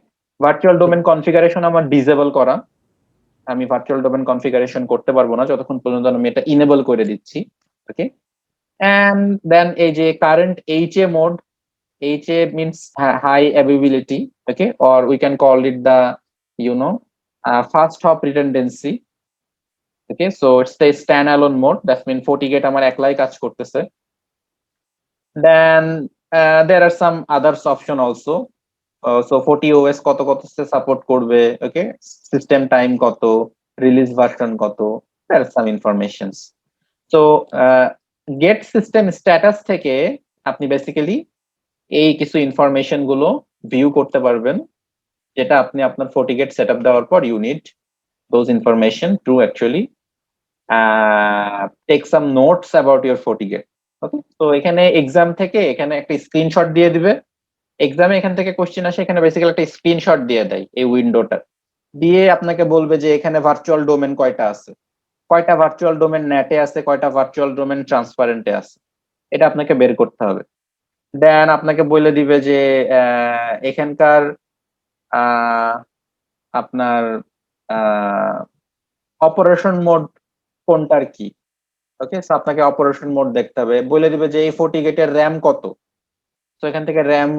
ভার্চুয়াল ডোমেন কনফিগারেশন আমার ডিসেবল করা, আমি ভার্চুয়াল ডোমেন কনফিগারেশন করতে পারবো না যতক্ষণ পর্যন্ত আমি এটা ইনেবল করে দিচ্ছি। ওকে, এন্ড দেন এই যে current HA mode, HA means high availability, okay, or we can call it the fast hop redundancy. Okay, so it's the standalone mode. That means FortiGate আমার একলাই কাজ করতেছে. Then there are some others option also. So 40OS কত support করবে, okay, system time কত, release version কত, there are some informations. So get system status থেকে আপনি বেসিক্যালি এই কিছু ইনফরমেশন গুলো ভিউ করতে পারবেন, যেটা আপনি আপনার FortiGate সেটআপ দেওয়ার পর you need those information to actually take some notes about your FortiGate. ওকে, তো এখানে এক্সাম থেকে এখানে একটা স্ক্রিনশট দিয়ে দিবে। এক্সামে এখান থেকে কোশ্চেন আসে, এখানে বেসিক্যালি একটা স্ক্রিনশট দিয়ে দেয় এই উইন্ডোটা, দিয়ে আপনাকে বলবে যে এখানে ভার্চুয়াল ডোমেন কয়টা আছে, কয়টা ভার্চুয়াল ডোমেন নেটে আছে, কয়টা ভার্চুয়াল ডোমেন ট্রান্সপারেন্টে আছে, এটা আপনাকে বের করতে হবে। দেন আপনাকে বলে দিবে যে এখানকার আপনার অপারেশন মোড কোনটার কি। ওকে, সো আপনাকে অপারেশন মোড দেখতে হবে, বলে দিবে যে এই FortiGate এর র্যাম কত, তো এখান থেকে র্যাম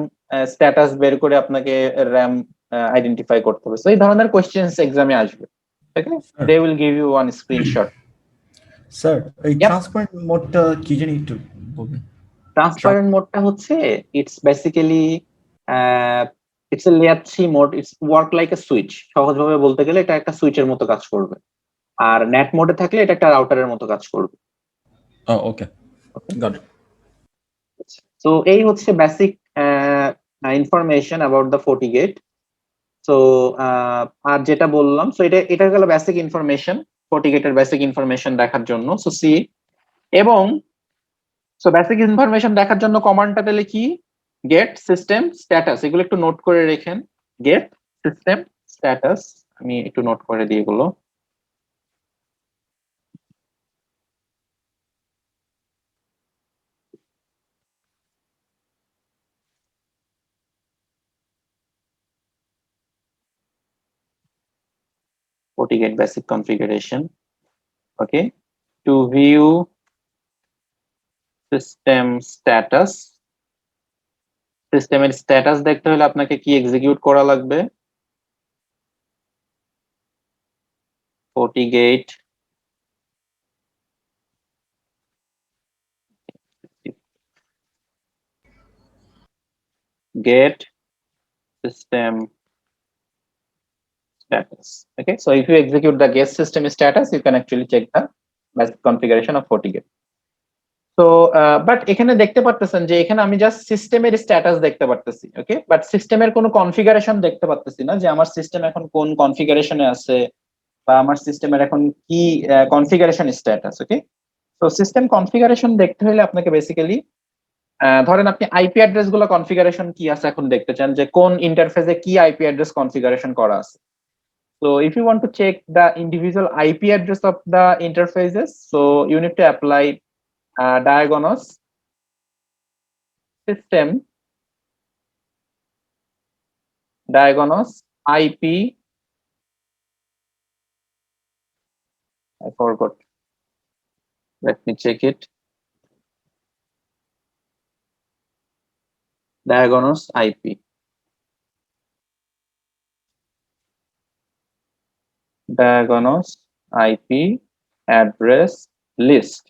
স্ট্যাটাস বের করে আপনাকে র্যাম আইডেন্টিফাই করতে হবে। সো এই ধরনের কোশ্চেন্স এক্সামে আসবে। Okay, they will give you one screenshot. Sir এই Yep. ট্রান্সপারেন্ট মোডটা কি জানি একটু বলবেন? ট্রান্সপারেন্ট মোডটা হচ্ছে it's basically it's a layer 3 mode, it's work like a switch. সহজভাবে বলতে গেলে এটা একটা সুইচের মতো কাজ করবে, আর নেট মোডে থাকলে এটা একটা রাউটারের মতো কাজ করবে। ওকে, গট ইট। সো এই হচ্ছে basic information about the FortiGate। So আর যেটা বললাম, সো এটা গেল বেসিক ইনফরমেশন, FortiGate এর বেসিক ইনফরমেশন দেখার জন্য। সো সি, এবং সো বেসিক ইনফরমেশন দেখার জন্য কমান্ডটা পেলে কি, গেট সিস্টেম স্ট্যাটাস, এগুলো একটু নোট করে রেখেন। গেট সিস্টেম স্ট্যাটাস, আমি একটু নোট করে দিই এগুলো। FortiGate basic configuration. Okay, to view system status, সিস্টেমের স্ট্যাটাস দেখতে হলে আপনাকে কি এক্সিকিউট করা লাগবে, FortiGate get system status. Okay, so if you execute the get system status, you can actually check the basic configuration of FortiGate. তো but এখানে দেখতে পারতেছেন যে এখানে আমি জাস্ট সিস্টেমের স্ট্যাটাস দেখতে পারতেছি। ওকে, বাট সিস্টেমের কোনো কনফিগারেশন দেখতে পারতেছি না, যে আমার সিস্টেম এখন কোন কনফিগারেশনে আছে বা আমার সিস্টেমের এখন কি কনফিগারেশন স্ট্যাটাস। ওকে, তো সিস্টেম কনফিগারেশন দেখতে হলে আপনাকে বেসিক্যালি ধরেন আপনি আইপি অ্যাড্রেস গুলো কনফিগারেশন কি আছে এখন দেখতে চান, যে কোন ইন্টারফেসে কি আইপি অ্যাড্রেস কনফিগারেশন করা আছে। So if you want to check the individual IP address of the interfaces, so you need to apply diagonals system diagonals IP. I forgot. Let me check it. Diagonals IP. Diagonals IP address list.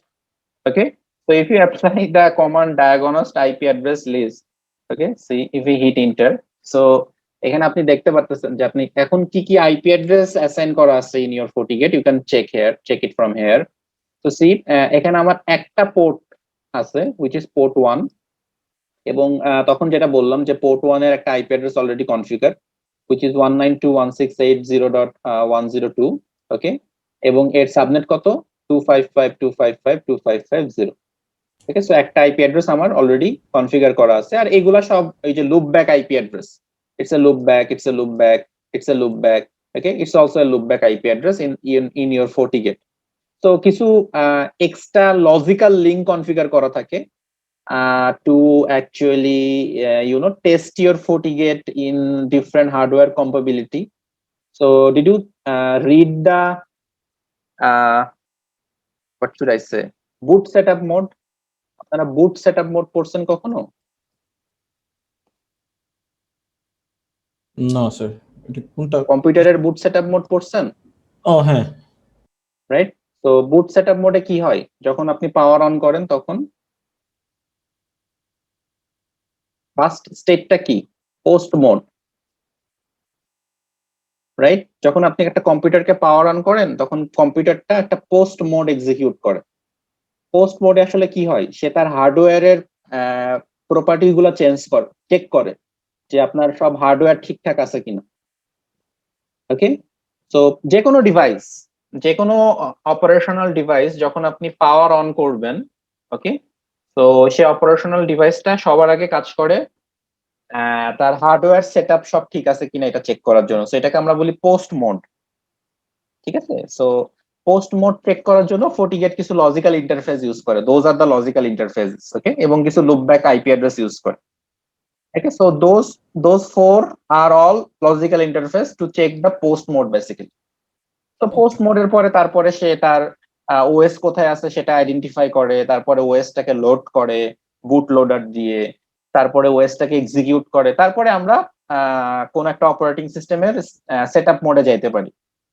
Okay, so if you apply the command diagonals IP address list, okay, see if we hit enter, so এখানে আপনি দেখতে পারতেছেন যে আপনি এখন কি কি IP address assign করা আছে in your FortiGate, you can check it from here. So see এখানে আমার একটা পোর্ট আছে which is port 1, এবং তখন যেটা বললাম যে port 1 এর একটা IP address already configure which is 192.168.0.102. ওকে, এবং এর সাবনেট কত 255.255.255.0. ওকে, সো একটা আইপি অ্যাড্রেস আমার অলরেডি কনফিগার করা আছে, আর এগুলা সব এই যে loop back IP address, it's a loop back, it's a loop back, it's a loop back. Okay, it's also a loop back IP address in your FortiGate. So কিছু extra logical link configure করা থাকে to actually test your FortiGate in different hardware compatibility. So did you read the what should I say, boot setup mode? আপনারা boot setup mode পড়ছেন কখনো? না sir, এটা কোনটা? কম্পিউটারের বুট সেটআপ মোড পড়ছেন? ও হ্যাঁ, রাইট। তো বুট সেটআপ মোডে কি হয়, যখন আপনি পাওয়ার অন করেন তখন ফার্স্ট স্টেটটা কি, পোস্ট মোড, রাইট? যখন আপনি একটা কম্পিউটারকে পাওয়ার অন করেন তখন কম্পিউটারটা একটা পোস্ট মোড এক্সিকিউট করে। পোস্ট মোডে আসলে কি হয়, সে তার হার্ডওয়্যারের প্রপার্টি গুলো চেক করে যে আপনার সব হার্ডওয়্যার ঠিকঠাক আছে কিনা। ওকে, তো যে কোনো অপারেশনাল ডিভাইস যখন আপনি পাওয়ার অন করবেন, ওকে, তো সেই অপারেশনাল ডিভাইসটা সবার আগে কাজ করে তার হার্ডওয়্যার সেটআপ সব ঠিক আছে কিনা এটা চেক করার জন্য। সো এটাকে আমরা বলি পোস্ট মোড, ঠিক আছে? সো পোস্ট মোড চেক করার জন্য FortiGate কিছু লজিক্যাল ইন্টারফেস ইউজ করে, those are the logical interface, okay, এবং কিছু লুপব্যাক আইপি অ্যাড্রেস ইউজ করে। Okay, so those four are all logical interface to check the post mode basically. তো post মোডের পরে তারপরে সে তার ওএস কোথায় আছে সেটা আইডেন্টিফাই করে, তারপরে ওএস টাকে লোড করে বুট লোডার দিয়ে, তারপরে ওএস টাকে এক্সিকিউট করে, তারপরে আমরা কোন একটা অপারেটিং সিস্টেমের সেটআপ মোডে যাইতে পারি,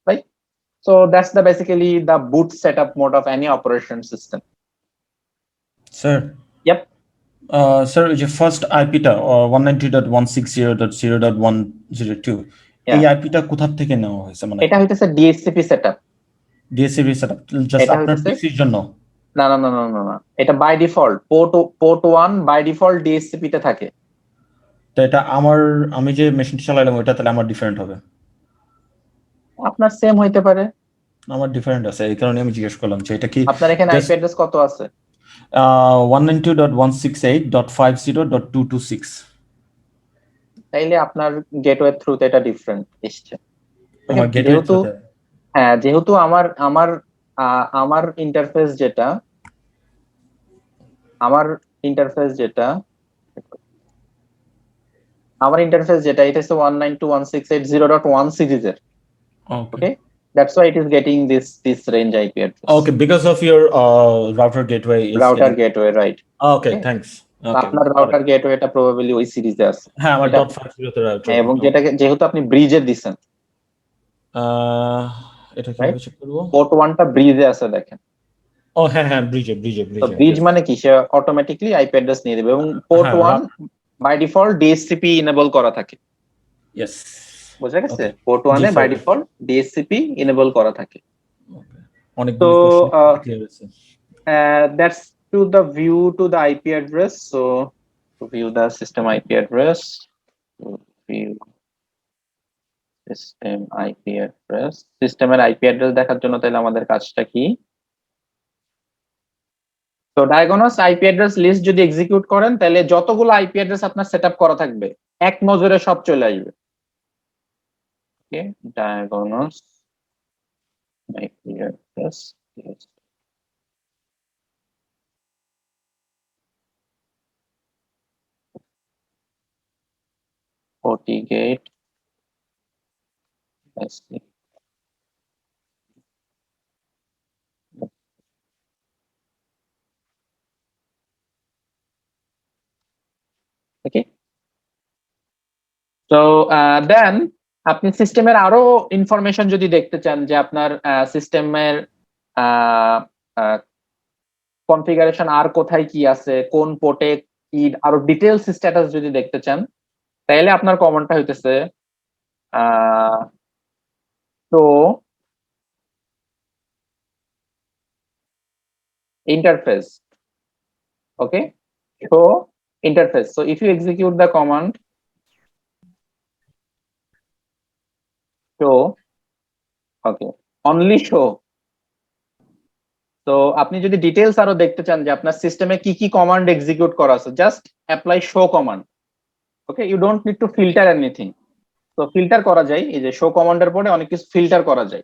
right? So that's the basically the boot setup mode of any operation system. Sir, Yep. Sir ওই যে ফার্স্ট আইপিটা 192.168.0.102 এই Yeah. আইপিটা কোথা থেকে নেওয়া হয়েছে, মানে এটা হইতেছে DSCP setup. DSCP setup just এটা আপনার হইতেছে পিসির জন্য? না না না না না না, এটা by default port 1 by default DHCP তে থাকে। তো এটা আমি যে মেশিনটা চালাইলাম ওইটা তাহলে আমার ডিফারেন্ট হবে? আপনার সেম হইতে পারে, আমার ডিফারেন্ট আছে, এই কারণে আমি জিজ্ঞেস করলাম যে এটা কি আপনার এখানে আইপি অ্যাড্রেস কত আছে? 192.168.50.226। তাইলে আপনার গেটওয়ে থ্রুতে এটা ডিফারেন্ট এসছে। আমার গেটওয়ে যেহেতু যেহেতু আমার ইন্টারফেস যেটা এটা হচ্ছে 192.168.0.1 সিরিজের। ওকে, That's why it is getting this range IP address. Okay, because of your router gateway is Router gateway, right? Okay, thanks. Okay. আপনার রাউটার গেটওয়েটা প্রবাবলি ওই সিরিজে আছে। হ্যাঁ, আমার এটা- .50 তে router। এবং যেহেতু আপনি ব্রিজে দিছেন, এটা কিভাবে চেক করব? পোর্ট 1টা ব্রিজে আছে দেখেন। হ্যাঁ, ব্রিজে। তো ব্রিজ মানে কি, সে অটোমেটিক্যালি আইপি অ্যাড্রেস নিয়ে দেবে এবং port 1 by default DHCP enable করা থাকে। ইয়েস, বুঝা গেছে? Okay. পোর্ট 1 এ বাই ডিফল্ট ডিএসসিপি ইনেবল করা থাকে। অনেকগুলো So, কোশ্চেন ক্লিয়ার হয়েছে। That's to the view to the IP address. So to view the system IP address, to view system IP address, সিস্টেমের আইপি অ্যাড্রেস দেখার জন্য তাহলে আমাদের কাজটা কি? তো ডায়াগনস আইপি অ্যাড্রেস লিস্ট যদি এক্সিকিউট করেন তাহলে যতগুলো আইপি অ্যাড্রেস আপনার সেটআপ করা থাকবে এক নজরে সব চলে আসবে। Okay, diagnose IP address list. FortiGate SC. Okay, তো দেন আপনি সিস্টেমের আরো ইনফরমেশন যদি দেখতে চান যে আপনার সিস্টেমের কনফিগারেশন আর কোথায় কি আছে, কোন পোর্টে কি, আরো ডিটেইলস স্ট্যাটাস যদি দেখতে চান তাহলে আপনার কমান্ডটা হইতেছে তো interface. Okay, show interface. So if you execute the command show, okay, only show. তো আপনি যদি ডিটেইলস আরো দেখতে চান যে আপনার সিস্টেমে কি কি কমান্ড এক্সিকিউট করা আছে, just apply show command. Okay, you don't need to filter anything. তো ফিল্টার করা যায়, এই যে শো কমান্ডের পরে অনেক কিছু ফিল্টার করা যায়।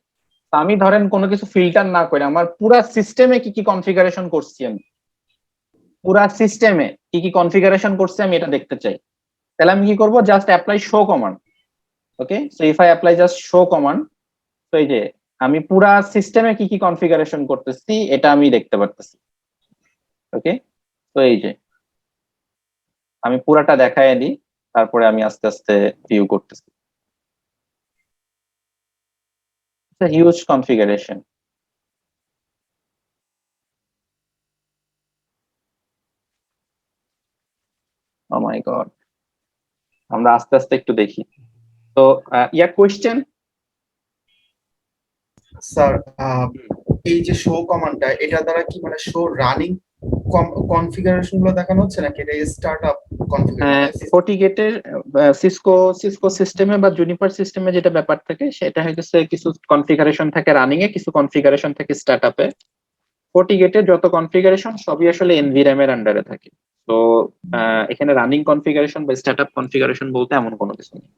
তো আমি ধরেন কোনো কিছু ফিল্টার না করে আমার পুরা সিস্টেমে কি কি কনফিগারেশন করছি, আমি পুরা সিস্টেমে কি কি কনফিগারেশন করছি আমি এটা দেখতে চাই, তাহলে আমি কি করব, just apply show command. Okay, so if I apply just show command, তো এই যে আমি পুরা সিস্টেমে কি কি কনফিগারেশন করতেছি এটা আমি দেখতে পারতেছি। ওকে, তো এই যে আমি পুরাটা দেখায় দিই, তারপরে আমি আস্তে আস্তে ভিউ করতেছি। Huge configuration. গড, আমরা আস্তে আস্তে একটু দেখি। তো কোয়েশ্চেন স্যার এই যে শো কমান্ডটা, এটা দ্বারা কি মানে শো রানিং কনফিগারেশন গুলো দেখানো হচ্ছে নাকি এটা স্টার্টআপ কনফিগারেশন? ফর্টিগেটের সিসকো সিস্টেমে বা জুনিপার সিস্টেমে যেটা ব্যাপার থাকে সেটা হচ্ছে কিছু কনফিগারেশন থাকে রানিং এ, কিছু কনফিগারেশন থাকে স্টার্টআপে। ফর্টিগেটের যত কনফিগারেশন সবই আসলে এনভিরাম এর আন্ডারে থাকে। তো এখানে রানিং কনফিগারেশন বা স্টার্টআপ কনফিগারেশন বলতে এমন কোনো কিছু নেই।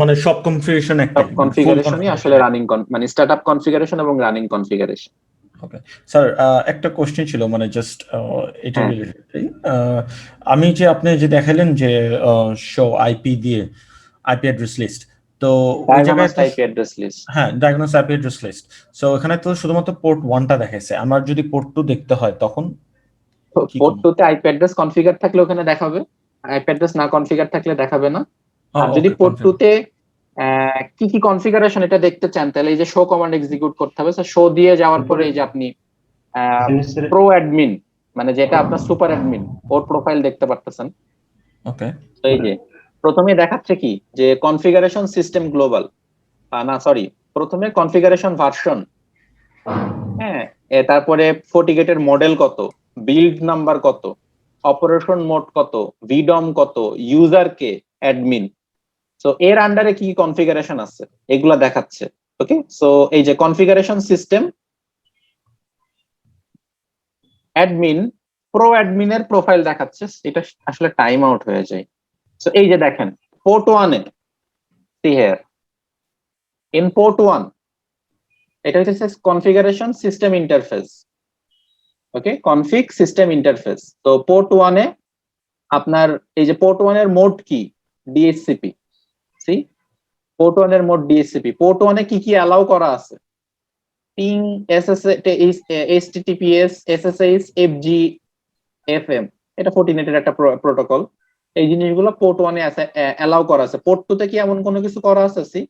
মানে সব কনফিগারেশন সব একটাই, কনফিগারেশনই আসলে রানিং মানে স্টার্টআপ কনফিগারেশন এবং রানিং কনফিগারেশন। ওকে স্যার, একটা কোশ্চেন ছিল, মানে জাস্ট এটা হ্যাঁ। রিলেটেড। আমি যে আপনি যে দেখালেন যে শো আইপি দিয়ে আইপি অ্যাড্রেস লিস্ট, তো ওই জায়গায় ডায়াগনস্ট আইপি অ্যাড্রেস লিস্ট। হ্যাঁ, diagnose IP address list. So এখানে তো শুধুমাত্র পোর্ট 1টা দেখাইছে, আমার যদি পোর্ট 2 দেখতে হয় তখন কি পোর্ট করব? 2 তে আইপি অ্যাড্রেস কনফিগার থাকলে ওখানে দেখাবে, আইপি অ্যাড্রেস না কনফিগার থাকলে দেখাবে না। আর যদি ওকে, পোর্ট 2 তে কি কি কনফিগারেশন এটা দেখতে চান তাহলে এই যে শো কমান্ড এক্সিকিউট করতে হবে। শো দিয়ে যাওয়ার পরে এই যে আপনি প্রো অ্যাডমিন মানে যেটা আপনার সুপার অ্যাডমিন ওর প্রোফাইল দেখতে পারতেছেন। ওকে, তো এই যে প্রথমে দেখাচ্ছে কি যে কনফিগারেশন সিস্টেম গ্লোবাল, না সরি, প্রথমে কনফিগারেশন ভার্সন, হ্যাঁ, তারপরে ফর্টিগেটের মডেল কত, বিল্ড নাম্বার কত, অপারেশন মোড কত, ভিডম কত, ইউজার কে, অ্যাডমিন। সো এর আন্ডারে কি কনফিগারেশন আছে এগুলা দেখাচ্ছে। ওকে, সো এই যে কনফিগারেশন সিস্টেম অ্যাডমিন প্রো অ্যাডমিনের প্রোফাইল দেখাচ্ছে, এটা আসলে টাইম আউট হয়ে যায়। সো এই যে দেখেন port 1 A C here in port 1 এটা হচ্ছে কনফিগারেশন সিস্টেম ইন্টারফেস। ওকে, কনফিগ সিস্টেম ইন্টারফেস। তো পোর্ট 1 এ আপনার এই যে পোর্ট 1 এর মোড কি, ডিএসসিপি। সি পোর্ট 1 এর মোড ডিএসসিপি। পোর্ট 1 এ কি কি অ্যালাউ করা আছে, ping, HTTPS, SSH, FG, FM, এটা ফর্টিনেটের একটা প্রোটোকল। এই জিনিসগুলো পোর্ট 1 এ অ্যালাউ করা আছে। পোর্ট 2 তে কি এমন কোনো কিছু করা আছে? সি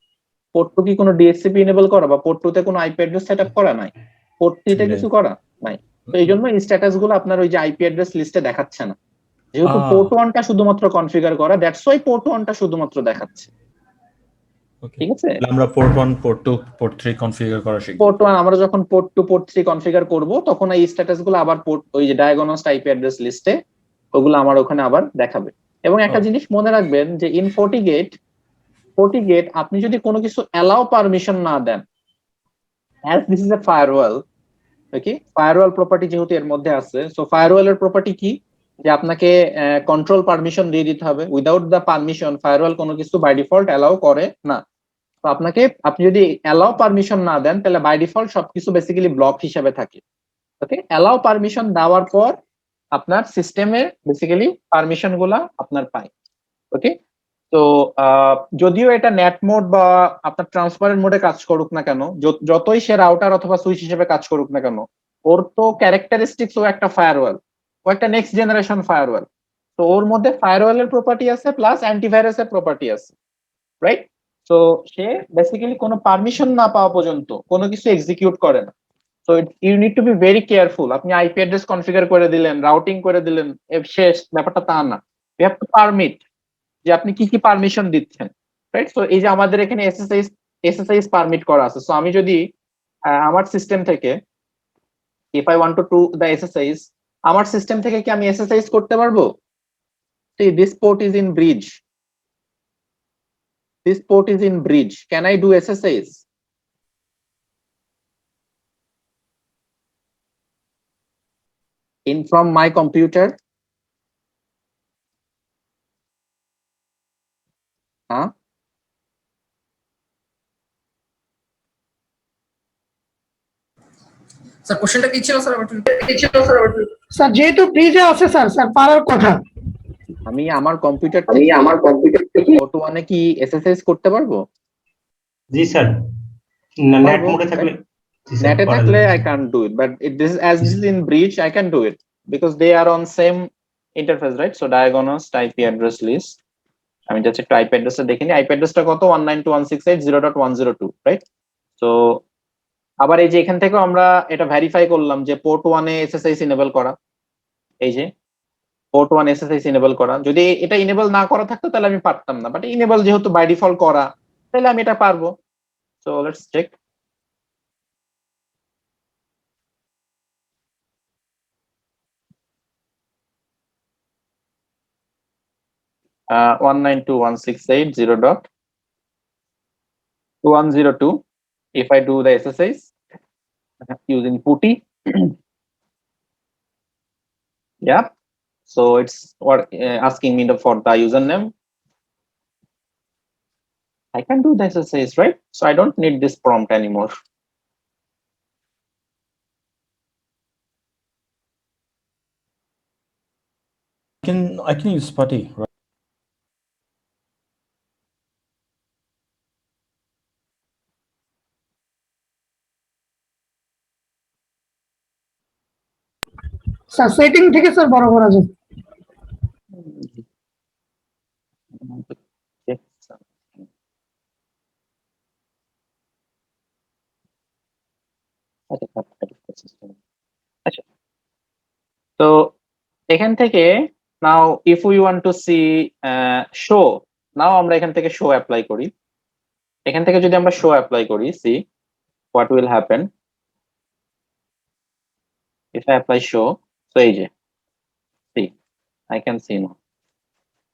পোর্ট 2 কি কোনো ডিএসসিপি এনেবল করা বা পোর্ট 2 তে কোনো আইপি অ্যাড্রেস সেটআপ করা নাই, পোর্ট 3 তে কিছু করা নাই। তো এই জন্য এই স্ট্যাটাস গুলো আপনার ওই যে আইপি অ্যাড্রেস লিস্টে দেখাচ্ছে না, যেহেতু পোর্ট 1 টা শুধুমাত্র কনফিগার করা, দ্যাটস ওয়াই পোর্ট 1 টা শুধুমাত্র দেখাচ্ছে। ঠিক আছে, আমরা পোর্ট 1, পোর্ট 2, পোর্ট 3 কনফিগার করা শিখব। পোর্ট 1 আমরা যখন পোর্ট 2 পোর্ট 3 কনফিগার করব তখন এই স্ট্যাটাস গুলো আবার পোর্ট ওই যে ডায়াগনস্ট আইপি অ্যাড্রেস লিস্টে ওগুলো আমার ওখানে আবার দেখাবে। এবং একটা জিনিস মনে রাখবেন যে ইন ফর্টিগেট আপনি যদি কোনো কিছু অ্যালাউ পারমিশন না দেন, as this is a firewall, okay, firewall property যেহেতু এর মধ্যে আছে, সো ফায়ারওয়ালের প্রপার্টি কি যে আপনাকে কন্ট্রোল পারমিশন দিয়ে দিতে হবে। উইদাউট দ্য পারমিশন ফায়ারওয়াল কোনো কিছু বাই ডিফল্ট অ্যালাউ করে না। তো আপনি যদি অ্যালাউ পারমিশন না দেন তাহলে বাই ডিফল্ট সবকিছু বেসিক্যালি ব্লক হিসেবে থাকে। ওকে, অ্যালাউ পারমিশন দেওয়ার পর আপনার সিস্টেমের বেসিক্যালি পারমিশন গুলা আপনার পায়। ওকে, তো যদিও এটা নেট মোড বা আপনার ট্রান্সপারেন্ট মোডে কাজ করুক না কেন, যতই সে রাউটার অথবা সুইচ হিসেবে কাজ করুক না কেন, ওর তো ক্যারেক্টারিস্টিক্স ও একটা ফায়ারওয়াল, ও একটা নেক্সট জেনারেশন ফায়ারওয়াল। তো ওর মধ্যে ফায়ারওয়ালের প্রপার্টি আছে প্লাস অ্যান্টিভাইরাসের প্রপার্টি আছে, রাইট? তো সে বেসিক্যালি কোনো পারমিশন না পাওয়া পর্যন্ত কোনো কিছু এক্সিকিউট করে না। So you need to be very careful. আপনি আইপি অ্যাড্রেস কনফিগার করে দিলেন, রাউটিং করে দিলেন, শেষ, ব্যাপারটা তা না। ইউ হ্যাভ টু পারমিট যে আপনি কি কি পারমিশন দিচ্ছেন, রাইট? সো এই যে আমাদের এখানে এসএসআইস পারমিট করা আছে। সো আমি যদি আমার সিস্টেম থেকে if I want to do the SSH, আমার সিস্টেম থেকে কি আমি এসএসআইস করতে পারবো? See this port is in bridge, this port is in bridge, can I do SSIS? In from my computer? Huh? Sir কোশ্চেনটা কি ছিল স্যার? স্যার যেহেতু ব্রিজে আছে স্যার, স্যার পারার কথা। আমি আমার কম্পিউটার থেকে পোর্ট 1 এ কি এসএসএস করতে পারবো? জি স্যার, নেট মোডে থাকলে, নেটে থাকলে I can't do it, but this is in breach I can do it because they are on same interface, right? So diagonist IP address list, আমি জাস্ট একটা IP অ্যাড্রেসটা দেখিনি। IP অ্যাড্রেসটা কত? 192.168.0.102, রাইট? সো আবার এই যে এখান থেকেও আমরা এটা ভেরিফাই করলাম যে পোর্ট 1 এ এসএসআইস এনেবল করা। এই যে পোর্ট 1 SSH ইনেবল করা। যদি এটা ইনেবল না করা থাকতো তাহলে আমি পারতাম না, বাট ইনেবল যেহেতু বাই ডিফল্ট করা, তাহলে আমি এটা পারবো। So let's check. 192.168.0.102. If I do the SSH using PuTTY, yeah. So it's what asking me for the username. I can do the SSH, right? So I don't need this prompt anymore. I can use PuTTY, right? Sir setting থেকে sir বড় করা যায়। Check something. আচ্ছা, তো এখান থেকে now if we want to see show, now আমরা এখান থেকে শো অ্যাপ্লাই করি। এখান থেকে যদি আমরা শো অ্যাপ্লাই করি, see what will happen if I apply show. So এই যে see, I can see now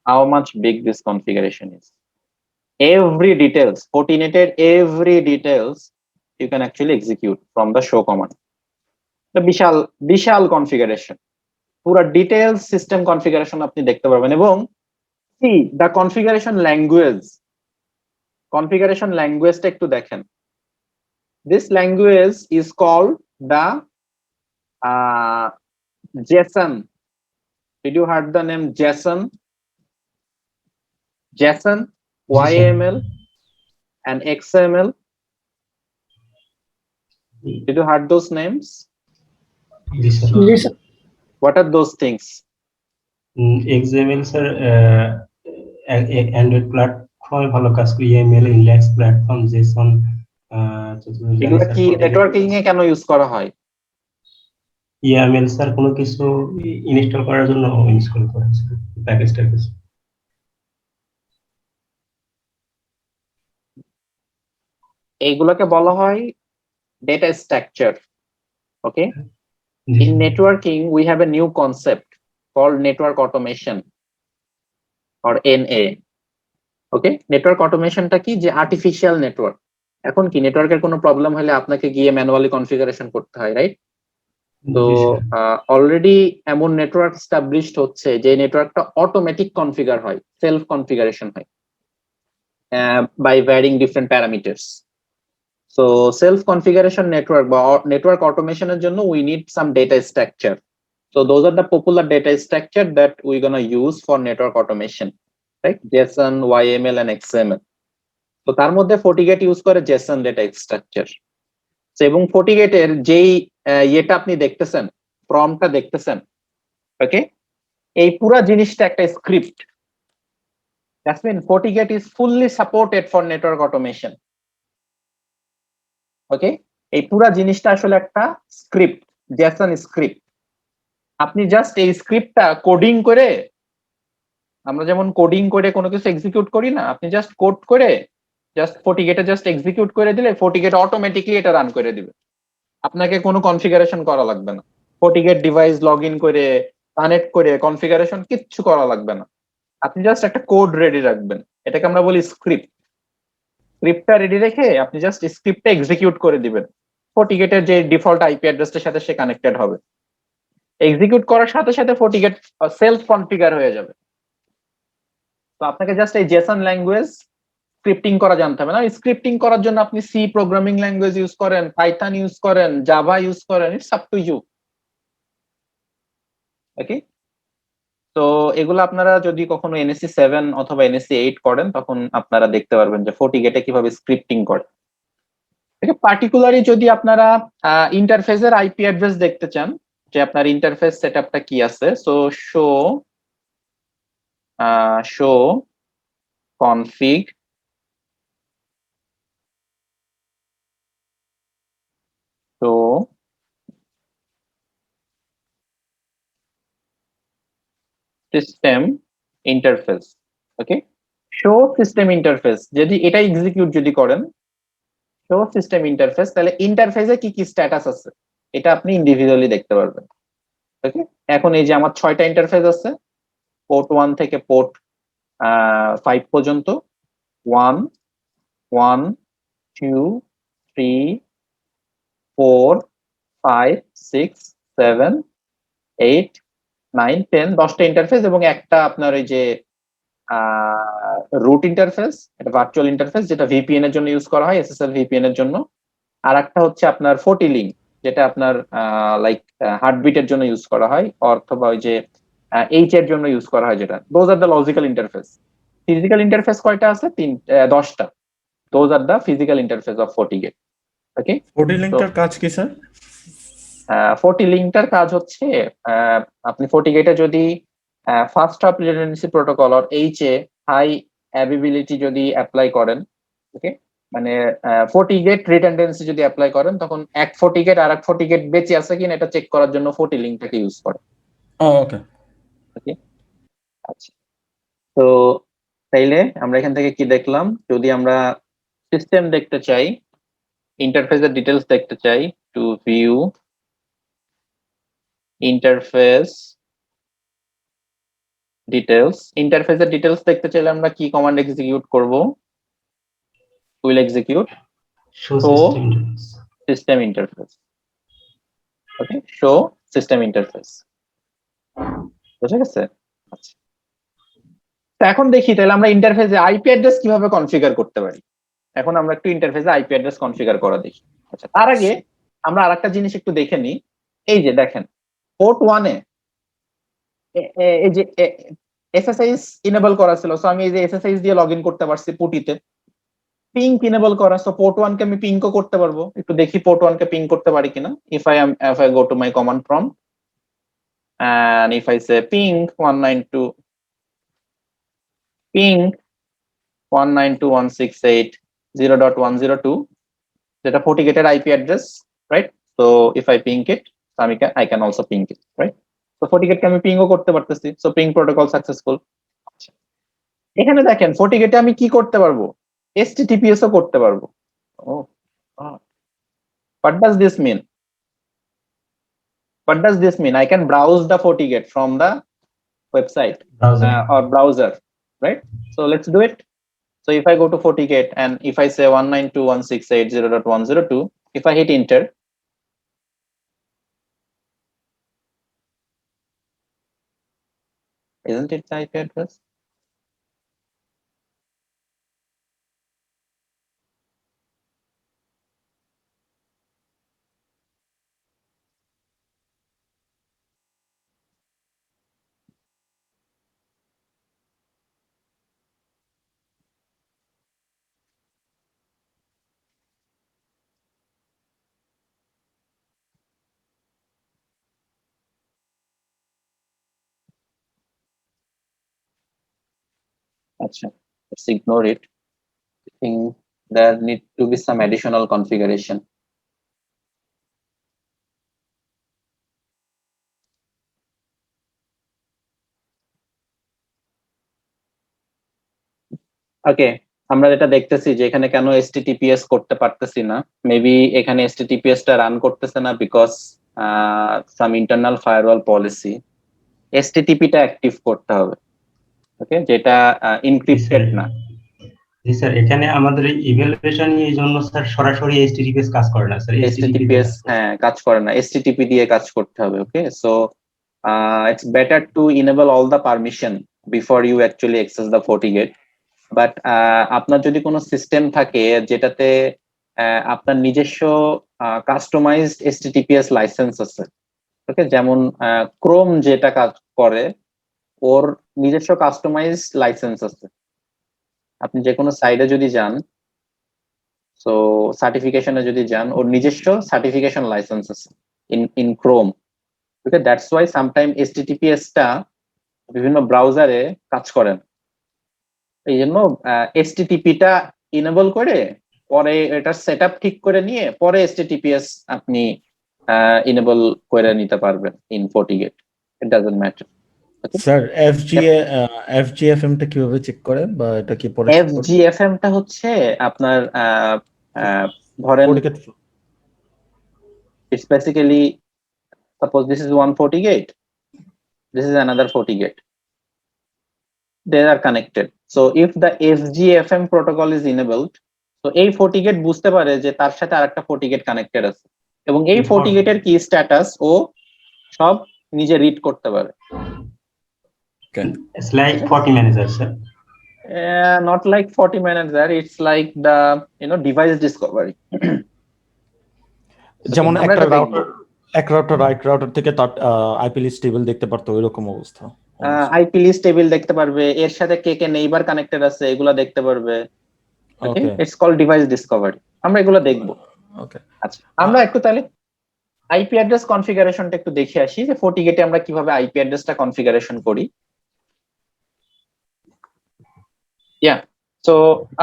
how much big this configuration is. Every details, Fortinet every details you can actually execute from the show command. The বিশাল বিশাল configuration, পুরো details system configuration আপনি দেখতে পারবেন। এবং C the configuration ল্যাঙ্গুয়েজটা একটু দেখেন। This language is called the JSON. Did you heard the name JSON? JSON, YAML, and XML. Did you heard those names? G sir. G sir. What are those things? XML sir Android প্ল্যাটফর্মে ভালো কাজ করে, ইএমএল index platform, Jason. এগুলো কি networking এ কেন use করা হয়? ইএমএল sir কোনো কিছু ইনস্টল করার জন্য ইনস্টল করা স্যার, প্যাকেজ ট্যাকেজ। এইগুলোকে বলা হয় data structure. Okay, in networking we have a new concept called network automation or NA. ওকে, নেটওয়ার্ক অটোমেশনটা কি? যে আর্টিফিশিয়াল নেটওয়ার্ক। এখন কি নেটওয়ার্কের কোনো প্রবলেম হলে আপনাকে গিয়ে ম্যানুয়ালি কনফিগারেশন করতে হয়, রাইট? তো অলরেডি এমন নেটওয়ার্ক এস্টাবলিশড হচ্ছে যে নেটওয়ার্কটা অটোমেটিক কনফিগার হয়, সেলফ কনফিগারেশন হয় by varying different parameters. So self configuration network বা নেটওয়ার্ক অটোমেশনের জন্য we need some data structure. So those are the popular data structure that we're gonna use for network automation, right? JSON, YML, and XML. তো তার মধ্যে FortiGate use করে JSON data structure. এবং FortiGate এর যেই ইয়েটা আপনি দেখতেছেন, প্রম্পটটা দেখতেছেন, ওকে, এই পুরো জিনিসটা একটা script. That's mean FortiGate is fully supported for network automation. Okay, এই পুরো জিনিসটা আসলে একটা স্ক্রিপ্ট, JSON স্ক্রিপ্ট। আপনি জাস্ট এই স্ক্রিপ্টটা কোডিং করে, আমরা যেমন কোডিং করে কোনো কিছু এক্সিকিউট করি না, আপনি জাস্ট কোড করে জাস্ট FortiGate জাস্ট এক্সিকিউট করে দিলে FortiGate অটোমেটিকলি এটা রান করে দিবে। আপনাকে কোনো কনফিগারেশন করা লাগবে না। FortiGate ডিভাইস লগ ইন করে কানেক্ট করে কনফিগারেশন কিচ্ছু করা লাগবে না। আপনি জাস্ট একটা কোড রেডি রাখবেন, এটাকে আমরা বলি স্ক্রিপ্ট। স্ক্রিপ্টটা রেডি রেখে আপনি জাস্ট স্ক্রিপ্টটা এক্সিকিউট করে দিবেন। FortiGate এর যে ডিফল্ট আইপি অ্যাড্রেসটার সাথে সে কানেক্টেড হবে। এক্সিকিউট করার সাথে সাথে FortiGate সেলফ কনফিগার হয়ে যাবে। তো আপনাকে জাস্ট এই জেসন ল্যাঙ্গুয়েজ স্ক্রিপ্টিং করা জানতে হবে না। স্ক্রিপ্টিং করার জন্য আপনি সি প্রোগ্রামিং ল্যাঙ্গুয়েজ ইউজ করেন, পাইথন ইউজ করেন, জাভা ইউজ করেন, ইটস আপ টু ইউ। ওকে, তো এগুলো আপনারা যদি কখনো NSE 7 অথবা NSE 8 করেন তখন আপনারা দেখতে পারবেন যে FortiGate কিভাবে স্ক্রিপ্টিং করে। পার্টিকুলারলি যদি আপনারা ইন্টারফেসের আইপি অ্যাড্রেস দেখতে চান যে আপনার ইন্টারফেস সেটআপটা কি আছে, so show config so system interface. Okay, show system interface যদি এটা এক্সিকিউট যদি করেন, শো সিস্টেম ইন্টারফেস, তাহলে ইন্টারফেসে কি কি স্ট্যাটাস আছে এটা আপনি ইন্ডিভিজুয়ালি দেখতে পারবেন। ওকে, এখন এই যে আমার 6টা ইন্টারফেস আছে, পোর্ট 1 থেকে পোর্ট 5 পর্যন্ত, 1 1 2 3 4 5 6 7 8 9 10, 10টা ইন্টারফেস এবং একটা আপনার ওই যে রুট ইন্টারফেস, এটা ভার্চুয়াল ইন্টারফেস যেটা ভিপিএন এর জন্য ইউজ করা হয়, এসএসএল ভিপিএন এর জন্য। আর একটা হচ্ছে আপনার 40 লিঙ্ক, যেটা আপনার লাইক হার্টবিটের জন্য ইউজ করা হয়, অথবা ওই যে এইচ এর জন্য ইউজ করা হয়, যেটা those are the logical interface. Physical interface কয়টা আছে? 10টা। Those are the physical interface of FortiGate। ওকে, 40 লিঙ্কটার কাজ কি স্যার? 40 লিঙ্কটার কাজ হচ্ছে আপনি FortiGate-এ যদি ফাস্ট হপ রিডান্ডেন্সি প্রোটোকল আর এইচএ হাই অ্যাভেবিলিটি যদি অ্যাপ্লাই করেন, ওকে, মানে FortiGate রিডান্ডেন্সি যদি অ্যাপ্লাই করেন, তখন এক FortiGate আর এক FortiGate বেঁচে আছে কিনা এটা চেক করার জন্য 40 লিঙ্কটাকে ইউজ করে। ওকে ওকে, আচ্ছা। তো তাইলে আমরা এখান থেকে কি দেখলাম? যদি আমরা সিস্টেম দেখতে চাই, ইন্টারফেসের ডিটেলস দেখতে চাই, টু ভিউ ইন্টারফেস ডিটেলস, ইন্টারফেসের ডিটেলস দেখতে চাইলে আমরা কি কমান্ড এক্সিকিউট করব? Will execute show show system interface. System interface. Okay, show system interface. বুঝা গেছে? আচ্ছা, তো এখন দেখি তাহলে আমরা ইন্টারফেসে আইপি অ্যাড্রেস কিভাবে কনফিগার করতে পারি। এখন আমরা একটু ইন্টারফেসে আইপি অ্যাড্রেস কনফিগার করা দেখি। আচ্ছা, তার আগে আমরা আরেকটা জিনিস একটু দেখে নিই। এই যে দেখেন, পোর্ট 1-এ এই যে এসএসআইস ইনেবল করা ছিল, সো আমি এই যে এসএসআইস দিয়ে লগইন করতে পারছি পুটিতে। পিং ইনেবল করা, সো পোর্ট 1 কে আমি পিংও করতে পারবো। একটু দেখি পোর্ট 1 কে পিং করতে পারি কিনা। If I go to my command prompt and if I say ping 192 ping 192.168.0.102, যেটা FortiGate-এর IP address, right? So if I ping it, I can also ping it, right? So FortiGate-কে আমি পিংও করতে পারতেছি, so ping protocol successful। এখানে দেখেন FortiGate-এ আমি কি করতে পারবো? HTTPS ও করতে পারবো। Oh, what does this mean? What does this mean? I can browse the FortiGate from the website or browser, right? So let's do it. So if I go to FortiGate and if I say 192.168.0.102, if I hit enter, isn't it the IP address? Acha, let's ignore it. I think there need to be some additional configuration. ওকে, আমরা যেটা দেখতেছি যে এখানে কেন HTTPS করতে পারতেছি না, maybe এখানে HTTPS টা রান করতেছে না because some internal firewall policy. HTTP টা অ্যাক্টিভ করতে হবে, ওকে, যেটা এনক্রিপ্টেড না। জি স্যার, এখানে আমাদের ইভ্যালুয়েশন এই জন্য স্যার সরাসরি HTTPS কাজ করে না স্যার, HTTPS হ্যাঁ কাজ করে না, HTTP দিয়ে কাজ করতে হবে। ওকে, so it's better to enable all the permission before you actually access the FortiGate. But আপনার যদি কোনো সিস্টেম থাকে যেটাতে আপনার নিজস্ব কাস্টমাইজড HTTPS লাইসেন্স আছে, ওকে, যেমন ক্রোম যেটা কাজ করে ওর নিজস্ব কাস্টমাইজড লাইসেন্স আছে। আপনি যে কোনো সাইটে যদি যান, সো সার্টিফিকেশনে যদি যান, ওর নিজস্ব সার্টিফিকেশন লাইসেন্স আছে in Chrome. Okay, that's why sometime HTTPS টা বিভিন্ন ব্রাউজারে কাজ করে না। এই জন্য HTTP টা ইনেবল করে পরে এটা সেটআপ ঠিক করে নিয়ে পরে HTTPS আপনি ইনেবল করে নিতে পারবেন in FortiGate। It doesn't matter. Sir FGFM টা কিভাবে চেক করে বা এটা কি পরে check করে? FGFM টা হচ্ছে আপনার ধরেন FortiGate it's basically, suppose this is one FortiGate, this is another FortiGate, they are connected. So if the FGFM protocol is enabled, so এই FortiGate বুঝতে পারে যে তার সাথে আরেকটা FortiGate কানেক্টেড আছে এবং এই FortiGate এর কি স্ট্যাটাস ও সব নিজে রিড করতে পারে। It's like 40 manager, sir. Not like 40 manager, it's like the device discovery. যেমন আমরা একটা এটা দেখবো। রাউটার থেকে তার IP লিস্ট টেবিল দেখতে পারতো এরকম অবস্থা। IP লিস্ট টেবিল দেখতে পারবে, এর সাথে কে কে নেইবার কানেক্টেড আছে এগুলা দেখতে পারবে। ওকে, ইটস কল্ড ডিভাইস ডিসকভারি। আমরা এগুলো দেখবো। ওকে, আচ্ছা, আমরা একটু তাহলে আইপি অ্যাড্রেস কনফিগারেশনটা একটু দেখে আসি যে FortiGate আমরা কিভাবে আইপি অ্যাড্রেসটা কনফিগারেশন করি। সো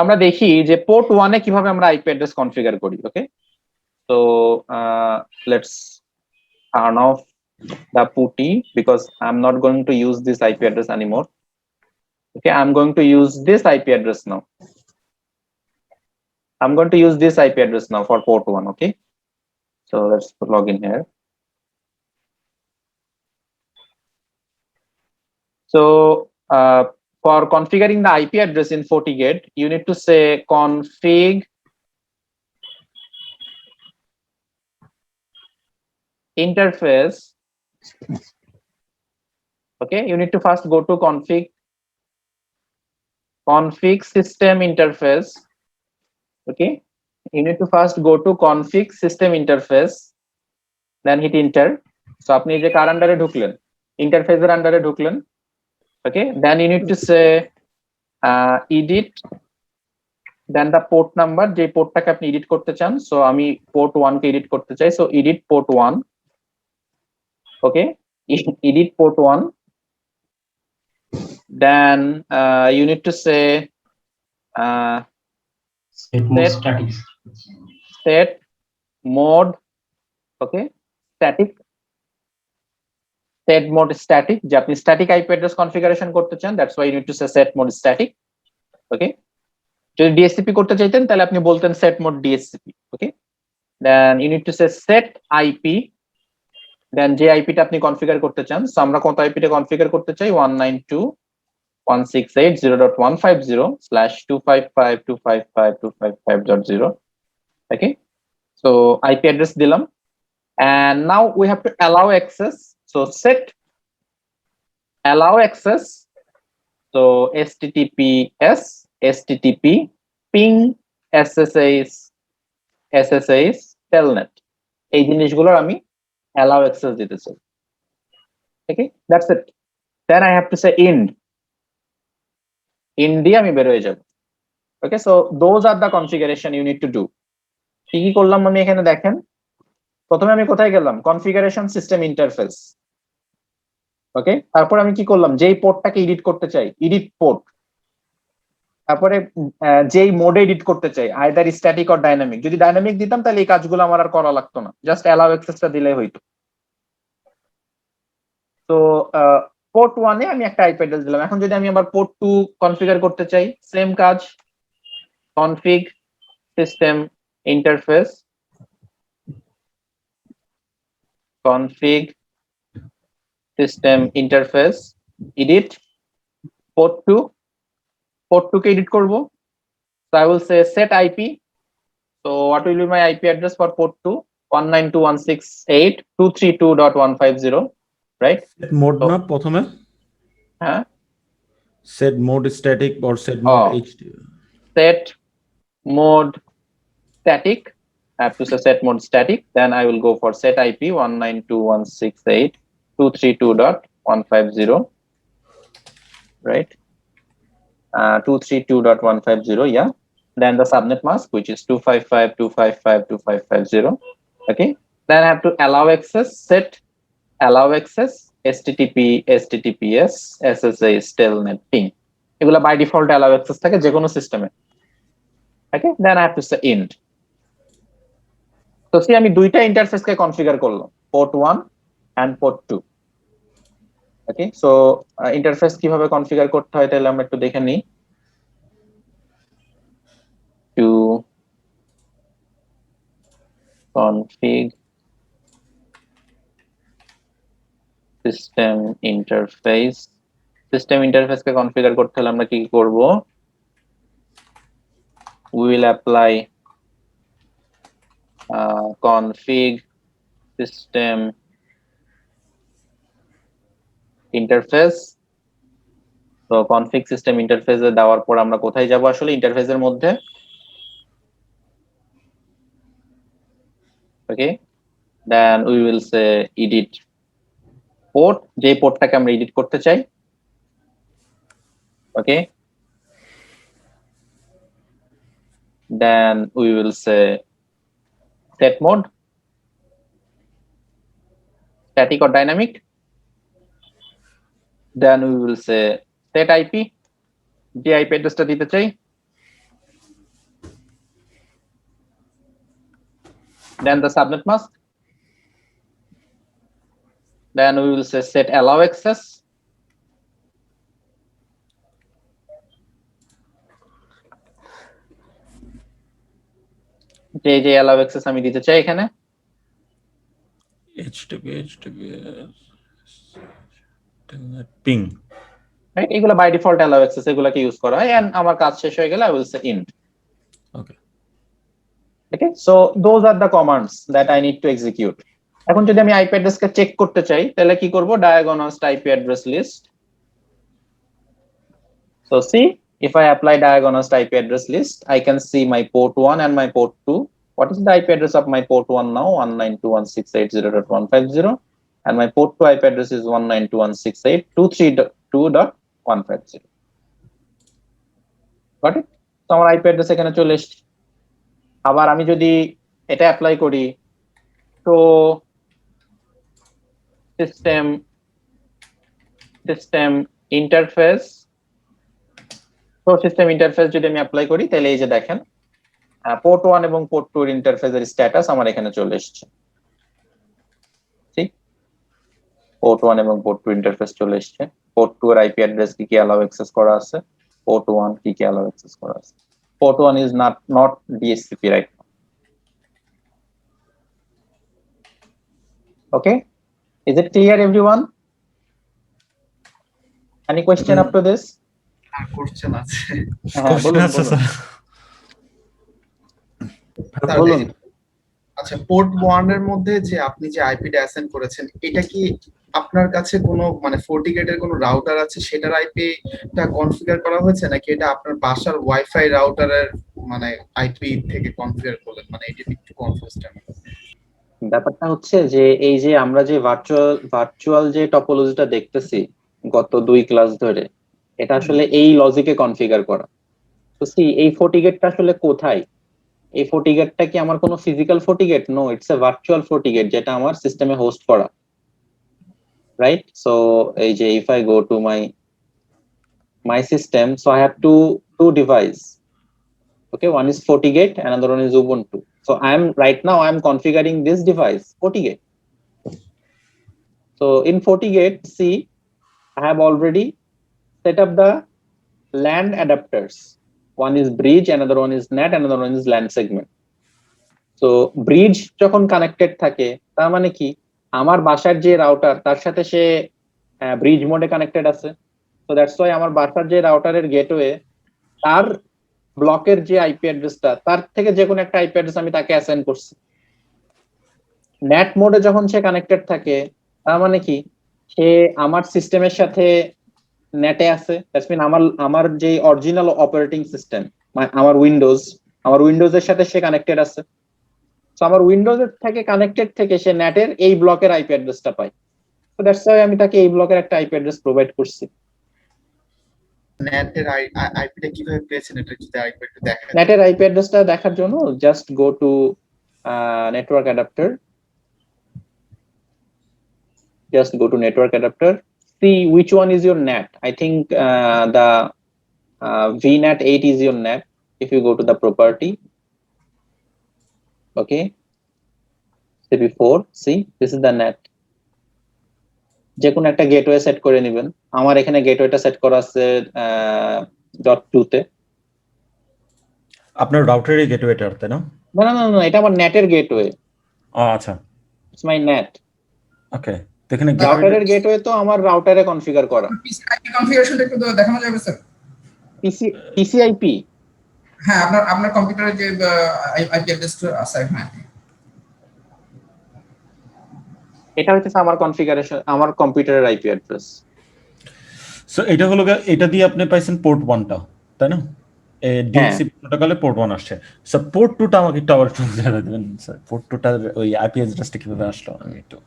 আমরা দেখি যে পোর্ট 1 এ কিভাবে আমরা আইপি অ্যাড্রেস কনফিগার করি। Okay, so let's turn off the PuTTY because I'm not going to use this IP address anymore. Okay, I'm going to use this IP address now. I'm going to use this IP address now for port 1. Okay, so let's log in here. So for configuring the IP address in FortiGate, you need to say config interface. Okay, you need to first go to config system interface. Okay, you need to first go to config system interface, then hit enter. So আপনি যে কার আন্ডারে ঢুকলেন, ইন্টারফেসের আন্ডারে ঢুকলেন। Okay, then you need to say edit, then the port number, যে পোর্টটাকে আপনি edit করতে চান। সো আমি পোর্ট 1 কে এডিট করতে চাই, so edit port 1. Okay, edit port 1. Then you need to say set mode, okay, static, set mode static, যে আপনি static IP address configuration করতে চান, that's why you need to say set mode static. Okay, যদি DHCP করতে চাইতেন তাহলে আপনি বলতেন set mode DHCP. Okay, then you need to say set IP, then যে IP টা আপনি কনফিগার করতে চান। সো আমরা কত IP টা কনফিগার করতে চাই, 192.168.0.150/255.255.255.0. Okay, so IP address দিলাম, and now we have to allow access. So set allow access, so http ping ssh telnet, এই জিনিসগুলোর আমি allow access দিতে চাই। Okay, that's it. Then I have to say end দিয়ে আমি বের হয়ে যাব। Okay, so those are the configuration you need to do. কি করলাম আমি এখানে দেখেন, প্রথমে আমি কোথায় গেলাম, কনফিগারেশন সিস্টেম ইন্টারফেস। ওকে, তারপর আমি কি করলাম, যেই পোর্টটাকে এডিট করতে চাই এডিট পোর্ট, তারপরে যেই মোডে এডিট করতে চাই আইদার স্ট্যাটিক অর ডাইনামিক। যদি ডাইনামিক দিতাম তাহলে এই কাজগুলো আমার আর করা লাগতো না, জাস্ট অ্যালাউ অ্যাক্সেসটা দিলেই হইতো। তো পোর্ট 1 এ আমি একটা আইপি অ্যাড্রেস দিলাম। এখন যদি আমি আবার পোর্ট 2 কনফিগার করতে চাই, সেম কাজ, config system interface, config system interface, edit port 2 কে edit করব। So I will say set IP. So what will be my IP address for port 2? 192.168.232.150, right? Set mode না প্রথমে, হ্যাঁ, set mode static or set mode HD? Set mode static. I have to say set mode static. Then I will go for set IP 192.168.232.150, right? 232.150, yeah. Then the subnet mask, which is 255.255.255.0. Okay. Then I have to allow access, set allow access, https ssh telnet ping. এগুলা by default allow access থাকে যে কোনো সিস্টেমে। Okay. Then I have to say end. তো আমি দুইটা ইন্টারফেসকে configure করলাম, port 1 and port 2। Okay, so interface কিভাবে কনফিগার করতে হয় তাহলে আমরা একটু দেখে নিই। To config system interface, system ইন্টারফেসকে কনফিগার করতে হলে আমরা কি করব? we will apply config system interface। তো config system interface এ দেওয়ার পর আমরা কোথায় যাব? আসলে ইন্টারফেসের মধ্যে, ওকে, then we will say edit port, যে পোর্টটাকে আমরা এডিট করতে চাই, ওকে, then we will say set mode, static or dynamic, then we will say set IP, যে IP অ্যাড্রেসটা দিতে চাই, then the subnet mask, then we will say set allow access, যে allow access আমি দিতে চাই এখানে, পিং, রাইট? এগুলো বাই ডিফল্ট allow access, এগুলোকে ইউজ করা হয়, এন্ড আমার কাজ শেষ হয়ে গেলে I will say end। Okay, Okay, so those are the commands that I need to execute। এখন যদি আমি IP address কে চেক করতে চাই তাহলে কি করব? diagnosed IP address list। So see, if I apply diagnosed IP address list, I can see my port 1 and my port 2. What is the IP address of my port 1 now? 192.168.150, and my port 2 IP address is 192.168.232.150। Got it? তো আমার IP address এখানে চলে এসেছে। আবার আমি যদি এটা apply করি, তো সিস্টেম ইন্টারফেস, তো সিস্টেম ইন্টারফেস যদি আমি অ্যাপ্লাই করি তাহলে এই যে দেখেন পোর্ট 1 এবং পোর্ট 2 এর ইন্টারফেসের স্ট্যাটাস আমার এখানে চলে এসেছে। ঠিক, পোর্ট 1 এবং পোর্ট 2 ইন্টারফেস চলে এসেছে। পোর্ট 2 এর আইপি অ্যাড্রেস কি অ্যালাউ অ্যাক্সেস করা আছে, পোর্ট 1 কি অ্যালাউ অ্যাক্সেস করা আছে। Port 1 is not DHCP right now। Okay, is it clear everyone? Any question up to this? Question আছে হ্যাঁ, বলুন, বলুন। স্যার, আচ্ছা, পোর্ট 1 এর মধ্যে যে আপনি যে আইপিটা অ্যাসাইন করেছেন, এটা কি আপনার কাছে কোনো মানে FortiGate-এর কোনো রাউটার আছে সেটার আইপিটা কনফিগার করা হয়েছে, নাকি এটা আপনার বাসার ওয়াইফাই রাউটারের মানে আইপি থেকে কনফিগার করলেন? মানে এটা একটু কনফিউজড আমি। ব্যাপারটা হচ্ছে যে এই যে আমরা যে ভার্চুয়াল যে টপোলজিটা দেখতেছি গত 2 ক্লাস ধরে, এটা আসলে এই লজিকে কনফিগার করা। তো সি, এই FortiGate-টা আসলে কোথায়? এই FortiGate-টা কি আমার কোনো physical FortiGate? No, it's a virtual FortiGate যেটা আমার সিস্টেমে হোস্ট করা, রাইট? সো এই যে if I go to my system, so I have two device, okay, one is FortiGate, another one is Ubuntu. So right now I am configuring this device FortiGate. So in FortiGate, see, I have already set up the LAN adapters. One is bridge, another one is NAT, another one is LAN segment. So bridge যখন connected থাকে তার মানে কি আমার বাসার যে router তার সাথে সে ব্রিজ মোডে কানেক্টেড আছে। So that's why আমার বাসার যে রাউটারের গেটওয়ে তার ব্লকের যে আইপি অ্যাড্রেসটা তার থেকে যে কোনো একটা আইপি অ্যাড্রেস আমি তাকে অ্যাসাইন করছি। নেট মোডে যখন সে কানেক্টেড থাকে তার মানে কি সে আমার সিস্টেমের সাথে নেটে আছে। দ্যাটস মিন আমার যে অরিজিনাল অপারেটিং সিস্টেম, আমার উইন্ডোজের সাথে সে কানেক্টেড আছে। সো আমার উইন্ডোজের থেকে কানেক্টেড থেকে সে নেটের এই ব্লকের আইপি অ্যাড্রেসটা পায়। সো দ্যাটস ওয়াই আমি তাকে এই ব্লকের একটা আইপি অ্যাড্রেস প্রোভাইড করছি। নেটের আইপিটা কিভাবে পেয়েছেন এটা যদি আরেকবার একটু দেখান। নেটের আইপি অ্যাড্রেসটা দেখার জন্য just go two network adapter, just go to network adapter, see which one is your NAT. I think the VNAT 8 is your NAT. If you go to the property, okay, say before, see, this is the NAT. যে কোনো একটা gateway set করে নেবেন। আমার এখানে গেটওয়েটা set করা আছে .2 তে। আপনার রাউটারের গেটওয়েটা, তাই না? না না না না, এটা আমার নেটের গেটওয়ে, আচ্ছা, ইটস মাই নেট। ওকে। তো এখানে রাউটারের গেটওয়ে তো আমার রাউটারে কনফিগার করা। আইপি কনফিগারেশনটা একটু দেখানো যাবে স্যার? পিসিআইপি, হ্যাঁ, আপনার কম্পিউটারে যে আইপি অ্যাড্রেসটা আছে, হ্যাঁ এটা হচ্ছে আমার কনফিগারেশন, আমার কম্পিউটারের আইপি অ্যাড্রেস। সো এটা হলো এটা দিয়ে আপনি পাইছেন পোর্ট 1টা, তাই না? ডিএসসি প্রোটোকলে পোর্ট 1 আসছে। সো পোর্ট 2টা আমাকে একটু আবার জানা দিবেন স্যার। পোর্ট 2টার ওই আইপি অ্যাড্রেসটা কিভাবে আসলো? আমি একটু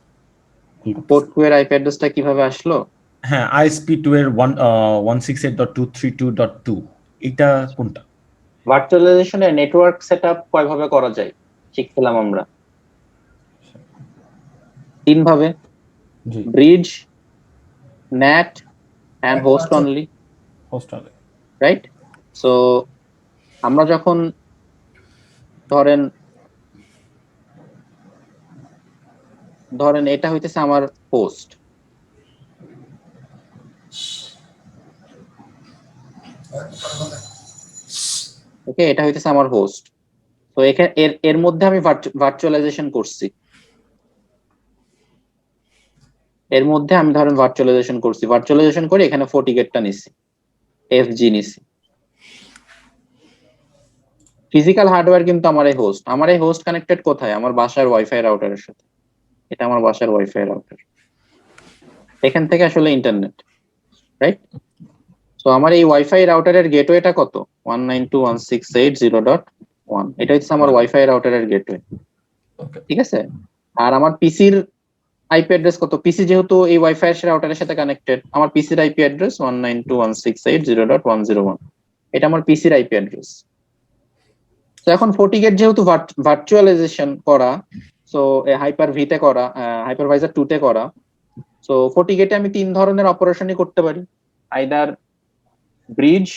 পোর্ট 2 এর আইপি অ্যাড্রেসটা কিভাবে আসলো? হ্যাঁ, ISP2 এর 168.232.2 এটা কোনটা? ভার্চুয়ালাইজেশনে নেটওয়ার্ক সেটআপ কয়ভাবে করা যায় শিখছিলাম আমরা। 3 ভাবে, জি, bridge, NAT and host only, host only. Right? So আমরা যখন ধরেন এটা হইতেছে আমার হোস্ট, ওকে, এটা হইতেছে আমার হোস্ট। তো এখানে এর মধ্যে আমি ভার্চুয়ালাইজেশন করছি, ভার্চুয়ালাইজেশন করে এখানে FortiGate-টা নিছি, FG নিছি। ফিজিক্যাল হার্ডওয়্যার কিন্তু আমার এই হোস্ট কানেক্টেড কোথায়? আমার বাসার ওয়াইফাই রাউটারের সাথে। এটা আমার বাসার ওয়াইফাই রাউটার, এখান থেকে আসলে ইন্টারনেট, রাইট? সো আমার এই ওয়াইফাই রাউটারের গেটওয়েটা কত? 192.168.0.1, এটা হচ্ছে আমার ওয়াইফাই রাউটারের গেটওয়ে, ঠিক আছে? আর আমার পিসির আইপি অ্যাড্রেস কত? পিসি যেহেতু এই ওয়াইফাই রাউটারের সাথে কানেক্টেড, আমার পিসির আইপি অ্যাড্রেস 192.168.0.101, এটা আমার পিসির আইপি অ্যাড্রেস। তো এখন FortiGate যেহেতু ভার্চুয়ালাইজেশন করা, সো হাইপার-ভি তে করা, হাইপারভাইজার 2 তে করা, সো FortiGate-এ আমি 3 ধরনের অপারেশনই করতে পারি, either bridge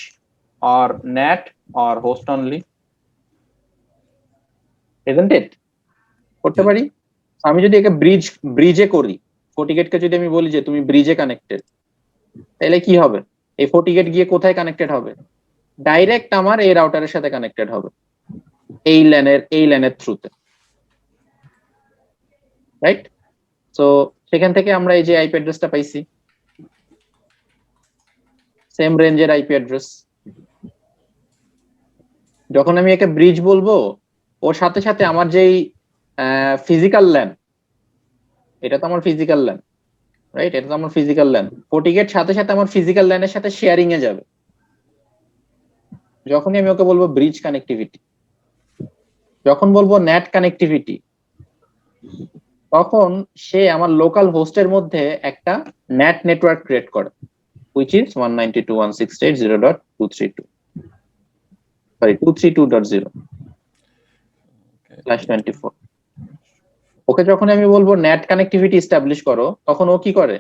or NAT or host only, isn't it? করতে পারি। আমি যদি একে ব্রিজে করি, FortiGate-কে যদি আমি বলি যে তুমি ব্রিজে কানেক্টেড, তাহলে কি হবে? এই FortiGate গিয়ে কোথায় কানেক্টেড হবে? ডাইরেক্ট আমার এই রাউটারের সাথে কানেক্টেড হবে, এই ল্যানের থ্রুতে, রাইট? সো সেখান থেকে আমরা এই যে আইপি অ্যাড্রেসটা পাইছি, সেম রেঞ্জের আইপি অ্যাড্রেস। যখন আমি একে ব্রিজ বলবো, ওর সাথে সাথে আমার যেই ফিজিক্যাল ল্যান, এটা তো আমার ফিজিক্যাল ল্যান, রাইট? এটা তো আমার ফিজিক্যাল ল্যান। FortiGate সাথে সাথে আমার ফিজিক্যাল ল্যানের সাথে শেয়ারিং এ যাবে। যখনই আমি ওকে বলবো ব্রিজ কানেক্টিভিটি, যখন বলবো NAT কানেক্টিভিটি, তখন সে আমার লোকাল হোস্টের মধ্যে একটা NAT নেটওয়ার্ক ক্রিয়েট করে, which is 192.168.0.232, sorry 232.0/24। ওকে যখন আমি বলবো NAT কানেক্টিভিটি এস্টাবলিশ করো, তখন ও কি করে?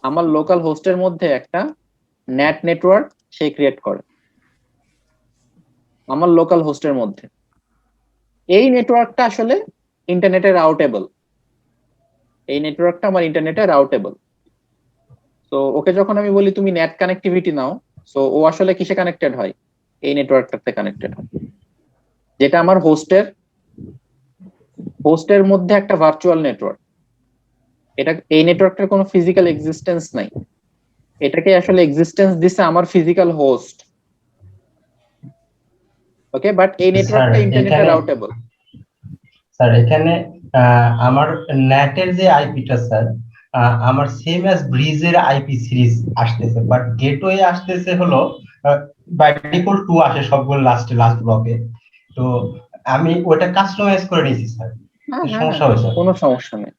আমার লোকাল হোস্টের মধ্যে একটা NAT নেটওয়ার্ক সে ক্রিয়েট করে আমার লোকাল হোস্টের মধ্যে। এই নেটওয়ার্কটা আসলে ইন্টারনেটে রাউটেবল, তো ওকে যখন আমি বলি তুমি NAT কানেক্টিভিটি নাও, সো ও আসলে কিসে কানেক্টেড হয়? এই নেটওয়ার্কটাতে কানেক্টেড হয়, যেটা আমার হোস্টের মধ্যে একটা ভার্চুয়াল নেটওয়ার্ক। এই নেটওয়ার্কটার কোনো ফিজিক্যাল এক্সিস্টেন্স নাই, এটাকে আসলে এক্সিস্টেন্স দিছে আমার ফিজিক্যাল হোস্ট, ওকে? বাট এই নেটওয়ার্কটা ইন্টারনেটে রাউটেবল। স্যার এখানে আমার নেটের যে আইপিটা স্যার, আমার সেম অ্যাজ ব্রিজের আইপি সিরিজ আসতেছে, বাট গেটওয়ে আসতেছে হলো বাই ডিফল্ট 2 আসে সবগুলো লাস্ট ব্লকে। তো আমি ওটা কাস্টমাইজ করে নিয়েছি স্যার, সমস্যা হয়েছে? কোনো সমস্যা নেই,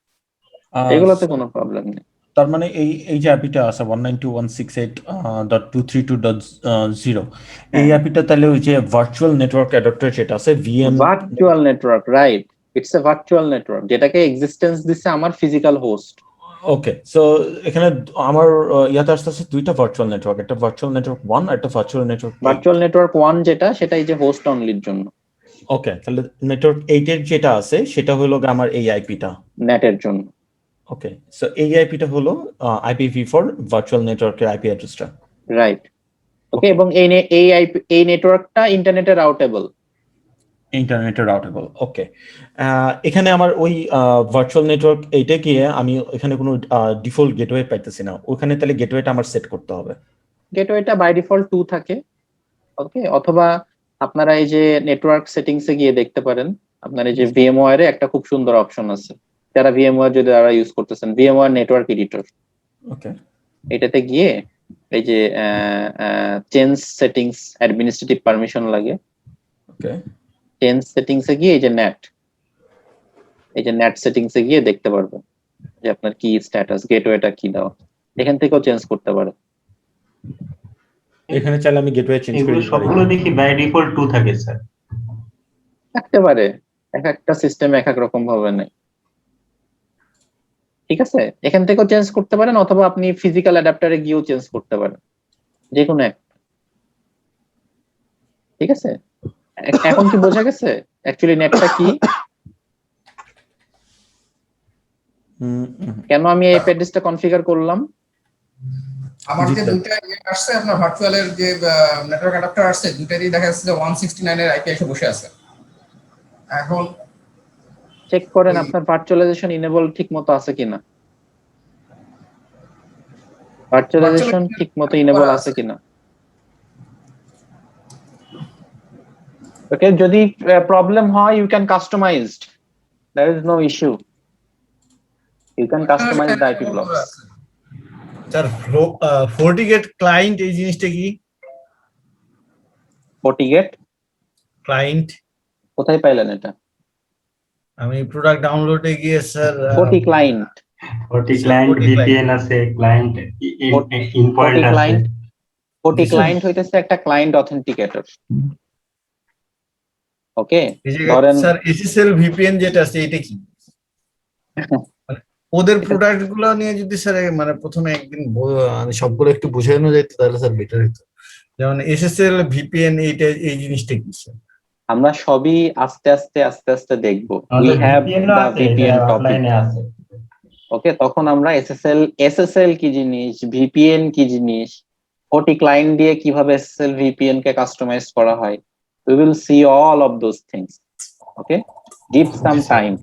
এগুলোতে কোনো প্রবলেম নেই। তার মানে এই যে আইপিটা আছে 192.168.232.0, এই আইপিটা তাহলে ওই যে ভার্চুয়াল নেটওয়ার্ক অ্যাডাপ্টার যেটা আছে VM virtual network, right? It's a virtual network যেটাকে এক্সিস্টেন্স দিচ্ছে আমার ফিজিক্যাল হোস্ট। ওকে, সো এখানে আমার ইয়াতে আসতেছে দুইটা ভার্চুয়াল নেটওয়ার্ক, একটা ভার্চুয়াল নেটওয়ার্ক 1 আর একটা ভার্চুয়াল নেটওয়ার্ক 1 যেটা, সেটা এই যে হোস্ট অনলির জন্য। ওকে, তাহলে নেটওয়ার্ক 8 এর যেটা আছে সেটা হলো আমার এই আইপিটা নেটের জন্য। ওকে, সো এই আইপিটা হলো IPv4 ভার্চুয়াল নেটওয়ার্কের আইপি অ্যাড্রেসটা। রাইট। ওকে, এবং এই নেটওয়ার্কটা ইন্টারনেটে রাউটেবল। ইন্টারনেটে রাউটেবল, ওকে। এখানে আমার ওই ভার্চুয়াল নেটওয়ার্ক এইটা গিয়ে আমি এখানে কোনো ডিফল্ট গেটওয়ে পাইতেছি না, ওখানে তাহলে গেটওয়েটা আমার সেট করতে হবে। গেটওয়েটা বাই ডিফল্ট 2 থাকে। ওকে, অথবা আপনারা এই যে নেটওয়ার্ক সেটিংস এ গিয়ে দেখতে পারেন, আপনার এই যে VMware এ একটা খুব সুন্দর অপশন আছে, যারা VMware যদি যারা ইউজ করতেছেন, VMware নেটওয়ার্ক এডিটর, ওকে, এটাতে গিয়ে এই যে চেঞ্জ সেটিংস অ্যাডমিনিস্ট্রেটিভ পারমিশন লাগে, ওকে, চেঞ্জ সেটিংস এ গিয়ে এই যে নেট সেটিংস এ গিয়ে দেখতে পারবেন যে আপনার কি স্ট্যাটাস, গেটওয়েটা কি দেওয়া, এখান থেকেও চেঞ্জ করতে পারেন। এখানে চাইলে আমি গেটওয়ে চেঞ্জ করে এগুলো দিতে পারি। সবগুলো দেখি বাই ডিফল্ট 2 থাকে স্যার। থাকতে পারে, এক একটা সিস্টেম এক এক রকম ভাবে নেই। ঠিক আছে, এখান থেকেও চেঞ্জ করতে পারেন, অথবা আপনি ফিজিক্যাল অ্যাডাপ্টারে গিয়েও চেঞ্জ করতে পারেন, যে কোনো একটা। ঠিক আছে, এখন কি বোঝা গেছে অ্যাকচুয়ালি নেটটা কি, কেন আমি এই অ্যাড্রেসটা কনফিগার করলাম? আমার যে দুইটা আসছে আপনার ভার্চুয়ালের যে নেটওয়ার্ক অ্যাডাপ্টার আসছে, দুইটারই দেখা যাচ্ছে যে 169 এর আইপি এসে বসে আছে। এখন চেক করেন আপনার ভার্চুয়ালাইজেশন ইনেবল ঠিকমতো আছে কিনা, ভার্চুয়ালাইজেশন ঠিকমতো ইনেবল আছে কিনা। ওকে, যদি প্রবলেম হয় you can customized, there is no issue, you can customize the IP blocks. Sir FortiGate client এই জিনিসটা কি? FortiGate ক্লায়েন্ট কোথায় পাইলেন এটা? আমি প্রোডাক্ট ডাউনলোডে গিয়ে sir Forti client, Forti client VPN আছে, ক্লায়েন্ট ইনপয়েন্ট আছে। Forti ক্লায়েন্ট হইতেছে একটা ক্লায়েন্ট অথেন্টিকেটর। ওকে, ধরেন স্যার SSL VPN যেটা আছে এটা কি? ওদের প্রোডাক্ট গুলো নিয়ে যদি স্যার মানে প্রথমে একদিন আমি সবগুলো একটু বুঝানো যেত তাহলে স্যার বেটার হতো। যেমন SSL VPN এইটা এই জিনিসটা কি স্যার? আমরা সবই আস্তে আস্তে দেখব। We have the VPN topic. Okay, তখন আমরা SSL কি জিনিস, VPN কি জিনিস, Forti ক্লায়েন্ট দিয়ে কিভাবে SSL VPN কে কাস্টমাইজ করা হয়, we will see all of those things. Okay, give some time.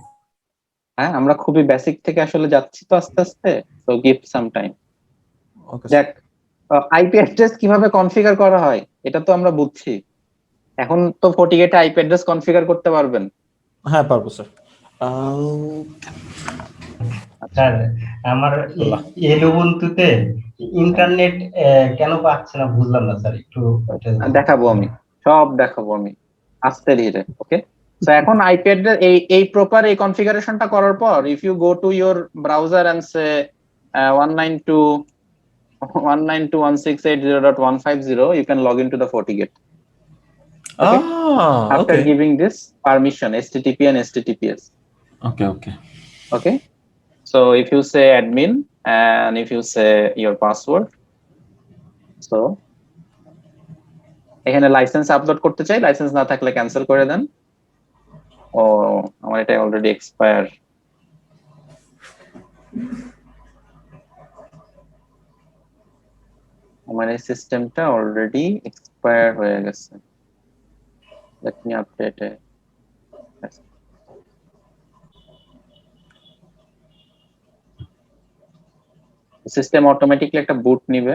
হ্যাঁ, আমরা খুবই বেসিক থেকে আসলে যাচ্ছি তো আস্তে, so give some time. দেখ, আইপি অ্যাড্রেস কিভাবে কনফিগার করা হয় এটা তো আমরা বুঝছি। এখন তো FortiGate আইপি অ্যাড্রেস কনফিগার করতে পারবেন? হ্যাঁ, পারবো স্যার। স্যার আমার এই উবুন্টুতে ইন্টারনেট কেন পাচ্ছে না বুঝলাম না স্যার, একটু দেখাবো আমি, সব দেখাবো আমি আস্তে ধীরে। ওকে, তো এখন আইপি অ্যাড্রেস এই প্রপার এই কনফিগারেশনটা করার পর, if you go to your browser and say 192.168.150, you can log into the FortiGate. Okay? After okay. giving this permission, HTTP and HTTPS. Okay. So if you say admin and if you say your password, so এখানে licence upload করতে চাই, licence না থাকলে cancel করে দেন। ও আমার এটা already expire. আমার এই সিস্টেমটা অলরেডি এক্সপায়ার হয়ে গেছে। Let me update it. System automatically একটা বুট নিবে।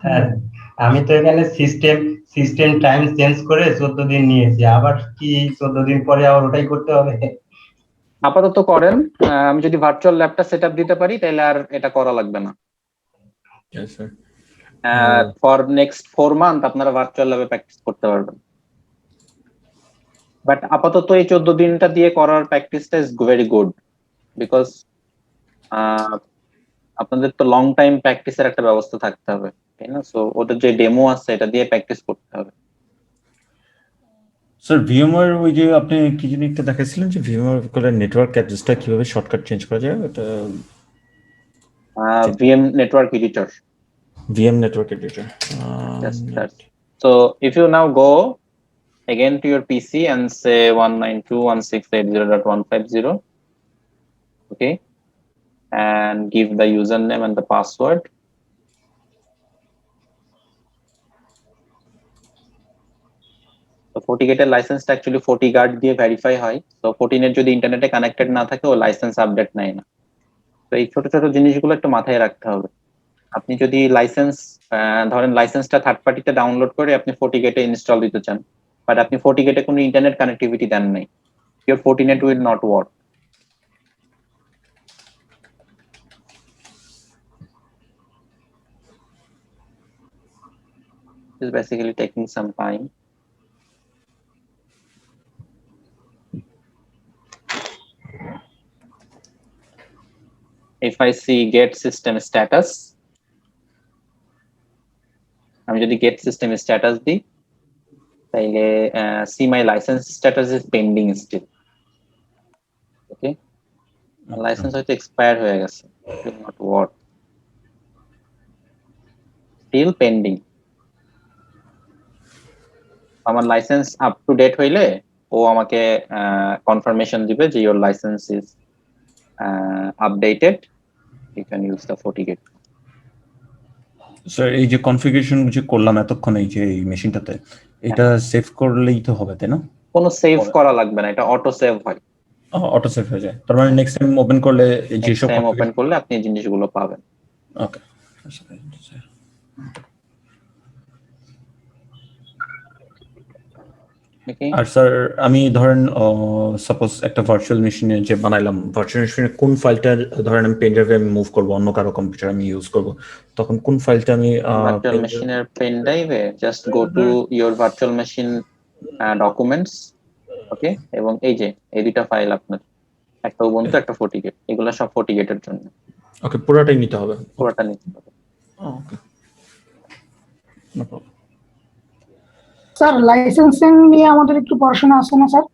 হ্যাঁ, আমি তো এখানে সিস্টেম টাইম চেঞ্জ করে 14 দিন নিয়েছি, আবার কি 14 দিন পরে আবার ওটাই করতে হবে? আপাতত করেন, আমি যদি ভার্চুয়াল ল্যাবটা সেটআপ দিতে পারি তাহলে আর এটা করা লাগবে না। Yes sir. For next 4 month আপনারা ভার্চুয়াল ল্যাবে প্র্যাকটিস করতে পারবেন। বাট আপাতত এই 14 দিনটা দিয়ে করার প্র্যাকটিসটা ইজ ভেরি গুড, বিকজ আপনাদের তো লং টাইম প্র্যাকটিসের একটা ব্যবস্থা থাকতে হবে, তাই না? সো ওদের যে ডেমো আছে এটা দিয়ে প্র্যাকটিস করতে হবে। স্যার VMware ওই যে আপনি কি জিনিস একটা দেখাইছিলেন যে VMware করে নেটওয়ার্ক অ্যাড্রেসটা কিভাবে শর্টকাট চেঞ্জ করা যায়, এটা VM network editor. VM network editor. Yes, that's so if you now go again to your PC and say 192.168.0.150. Okay, and give the username and the password. So FortiGate এর লাইসেন্সটা actually FortiGuard দিয়ে verify হয়। তো FortiNet যদি ইন্টারনেটে connected না থাকে ও licence update নেয় না। তো এই ছোট ছোট জিনিসগুলো একটু মাথায় রাখতে হবে। আপনি যদি লাইসেন্স ধরেন লাইসেন্সটা থার্ড পার্টিতে ডাউনলোড করে আপনি FortiGate ইনস্টল দিতে চান, বাট আপনি FortiGate কোনো ইন্টারনেট কানেক্টিভিটি দেন নাই, your FortiNet will not work. It's basically taking some time. If I see get system status, আমি যদি get system status দিই তাইলে see my license status is pending still. Okay, license হয়তো expire হয়ে গেছে, it will not work, still pending. আমার licence up to date হইলে ও আমাকে কনফার্মেশন দিবে যে your license is updated, you can use the FortiGate. Sir এই যে কনফিগারেশন যে করলাম এতক্ষণ এই যে এই মেশিনটাতে, এটা সেভ করলেই তো হবে তাই না? কোনো সেভ করা লাগবে না, এটা অটো সেভ হয়, অটো সেভ হয়ে যায়। তার মানে নেক্সট টাইম ওপেন করলে যেসব ওপেন করলে আপনি এই জিনিসগুলো পাবেন। ওকে। আর স্যার আমি ধরেন সাপোজ একটা ভার্চুয়াল মেশিনে যে বানাইলাম, ভার্চুয়াল মেশিনে কোন ফাইলটা ধরেন আমি পেন ড্রাইভে মুভ করব, অন্য কারো কম্পিউটার আমি ইউজ করব, তখন কোন ফাইলটা আমি ভার্চুয়াল মেশিনের পেন ড্রাইভে just go to your virtual machine documents, okay, এবং এই যে এই দুইটা ফাইল আপনার, একটা উবুন্টু একটা FortiGate, এগুলো সব FortiGate এর জন্য। ওকে, পুরোটাই নিতে হবে? পুরোটা নিতে হবে। ওকে, নো প্রবলেম। স্যার লাইসেন্সিং নিয়ে আমাদের একটু পড়াশোনা আছে না স্যার?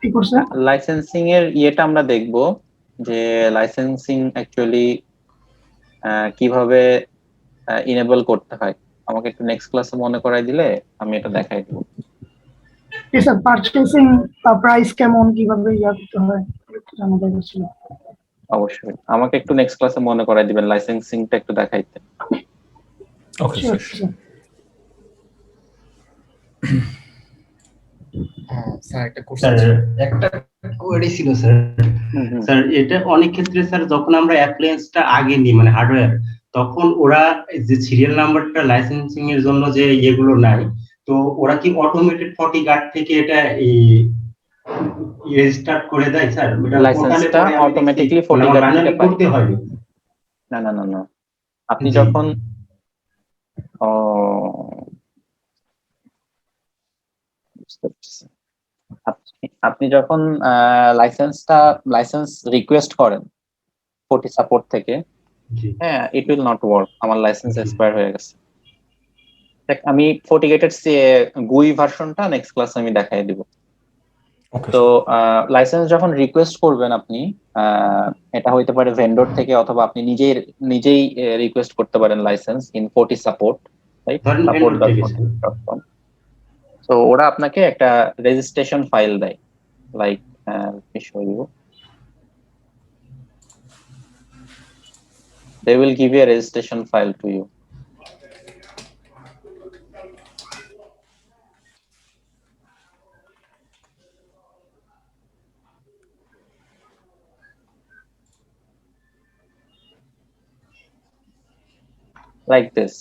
কি করছে? লাইসেন্সিং এর ইয়েটা আমরা দেখব যে লাইসেন্সিং অ্যাকচুয়ালি কিভাবে ইনেবল করতে হয়। আমাকে একটু নেক্সট ক্লাসে মনে করাই দিলে আমি এটা দেখাই দেব। কি স্যার পারচেজিং প্রাইস কেমন, কিভাবে ইয়া করতে হয় একটু জানা দরকার ছিল। অবশ্যই আমাকে একটু নেক্সট ক্লাসে মনে করাই দিবেন লাইসেন্সিংটা একটু দেখাইতে। Okay sir. স্যার একটা কোশ্চেন, একটা কোয়েরি ছিল স্যার। স্যার এটা অনেক ক্ষেত্রে স্যার যখন আমরা অ্যাপ্লায়েন্সটা আগে নিই মানে হার্ডওয়্যার, তখন ওরা যে সিরিয়াল নাম্বারটা লাইসেন্সিং এর জন্য যে ইয়েগুলো নাই, তো ওরা কি অটোমেটেড FortiGuard থেকে এটা এই রেজিস্টার্ট করে দেয় স্যার? লাইসেন্সটা অটোমেটিক্যালি FortiGuard থেকে করতে হয় না? না না না, আপনি যখন আপনি যখন লাইসেন্স রিকোয়েস্ট করেন Forti সাপোর্ট থেকে, হ্যাঁ, ইট উইল নট ওয়ার্ক, আমার লাইসেন্স এক্সপায়ার হয়ে গেছে। আমি FortiGate এর GUI ভার্সনটা নেক্সট ক্লাসে আমি দেখাই দিব। তো লাইসেন্স যখন রিকোয়েস্ট করবেন আপনি, এটা হইতে পারে ভেন্ডর থেকে অথবা আপনি নিজেই রিকোয়েস্ট করতে পারেন licence in Forti support, right? support.forti.com। তো ওরা আপনাকে একটা রেজিস্ট্রেশন ফাইল দেয়, like let me show you. They will give you a registration file to you. Like this.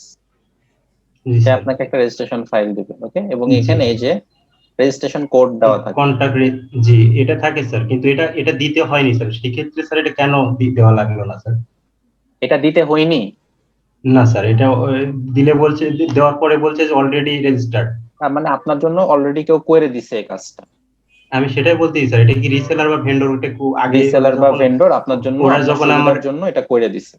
সে আপনাকে একটা রেজিস্ট্রেশন ফাইল দিবে, ওকে, এবং এখানে এই যে রেজিস্ট্রেশন কোড দেওয়া থাকে, কন্টাক্ট জি এটা থাকে স্যার, কিন্তু এটা দিতে হয়নি স্যার। সেই ক্ষেত্রে স্যার এটা কেন দেওয়া লাগলো না স্যার? এটা দিতে হয়নি না স্যার, এটা দিলে বলছে, দেওয়ার পরে বলছে যে অলরেডি রেজিস্টার্ড। মানে আপনার জন্য অলরেডি কেউ করে দিছে এই কাজটা। আমি সেটাই বলতেছি স্যার, এটা কি রিসেলার বা ভেন্ডর? ওটা আগে রিসেলার বা ভেন্ডর আপনার জন্য, ওরা যখন আমার জন্য এটা করে দিছে,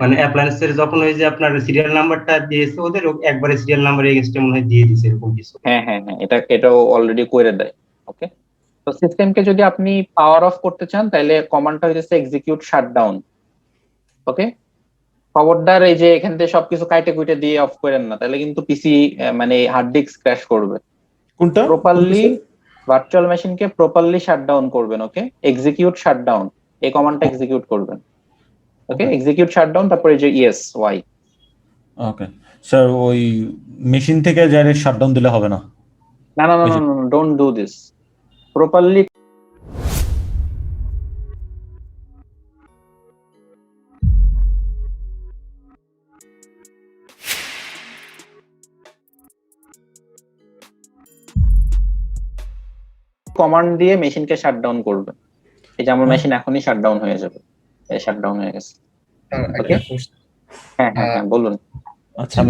মানে অ্যাপ্লায়েন্সের যখন ওই যে আপনার সিরিয়াল নাম্বারটা দিয়েছে ওদের, একবারে সিরিয়াল নাম্বার এগেইনস্টে মনে হয় দিয়ে দিয়েছে এরকম কিছু। হ্যাঁ হ্যাঁ হ্যাঁ, এটাও অলরেডি করে দেয়, ওকে। তো সিস্টেমকে যদি আপনি পাওয়ার অফ করতে চান তাহলে কমান্ডটা হচ্ছে এক্সিকিউট শাটডাউন, ওকে। খবরদার এই যে এখান থেকে সবকিছু কাইটে কুইটে দিয়ে অফ করেন না, তাহলে কিন্তু পিসি মানে হার্ড ডিস্ক ক্র্যাশ করবে। কোনটা প্রপারলি ভার্চুয়াল মেশিনকে প্রপারলি শাটডাউন করবেন। ওকে, এক্সিকিউট শাটডাউন, এই কমান্ডটা এক্সিকিউট করবেন। ওকে, এক্সিকিউট শাটডাউন, তারপরে যে ইয়েস ওয়াই। ওকে স্যার, ওই মেশিন থেকে ডাইরেক্ট শাটডাউন দিলে হবে না? না না না না, don't do this. Properly command দিয়ে মেশিনকে শাটডাউন করবেন। এই যে আমার মেশিন এখনই শাটডাউন হয়ে যাবে, এই শাটডাউন হয়ে গেছে। স্যার একটা কোশ্চেন, হ্যাঁ হ্যাঁ হ্যাঁ, বলুন। আচ্ছা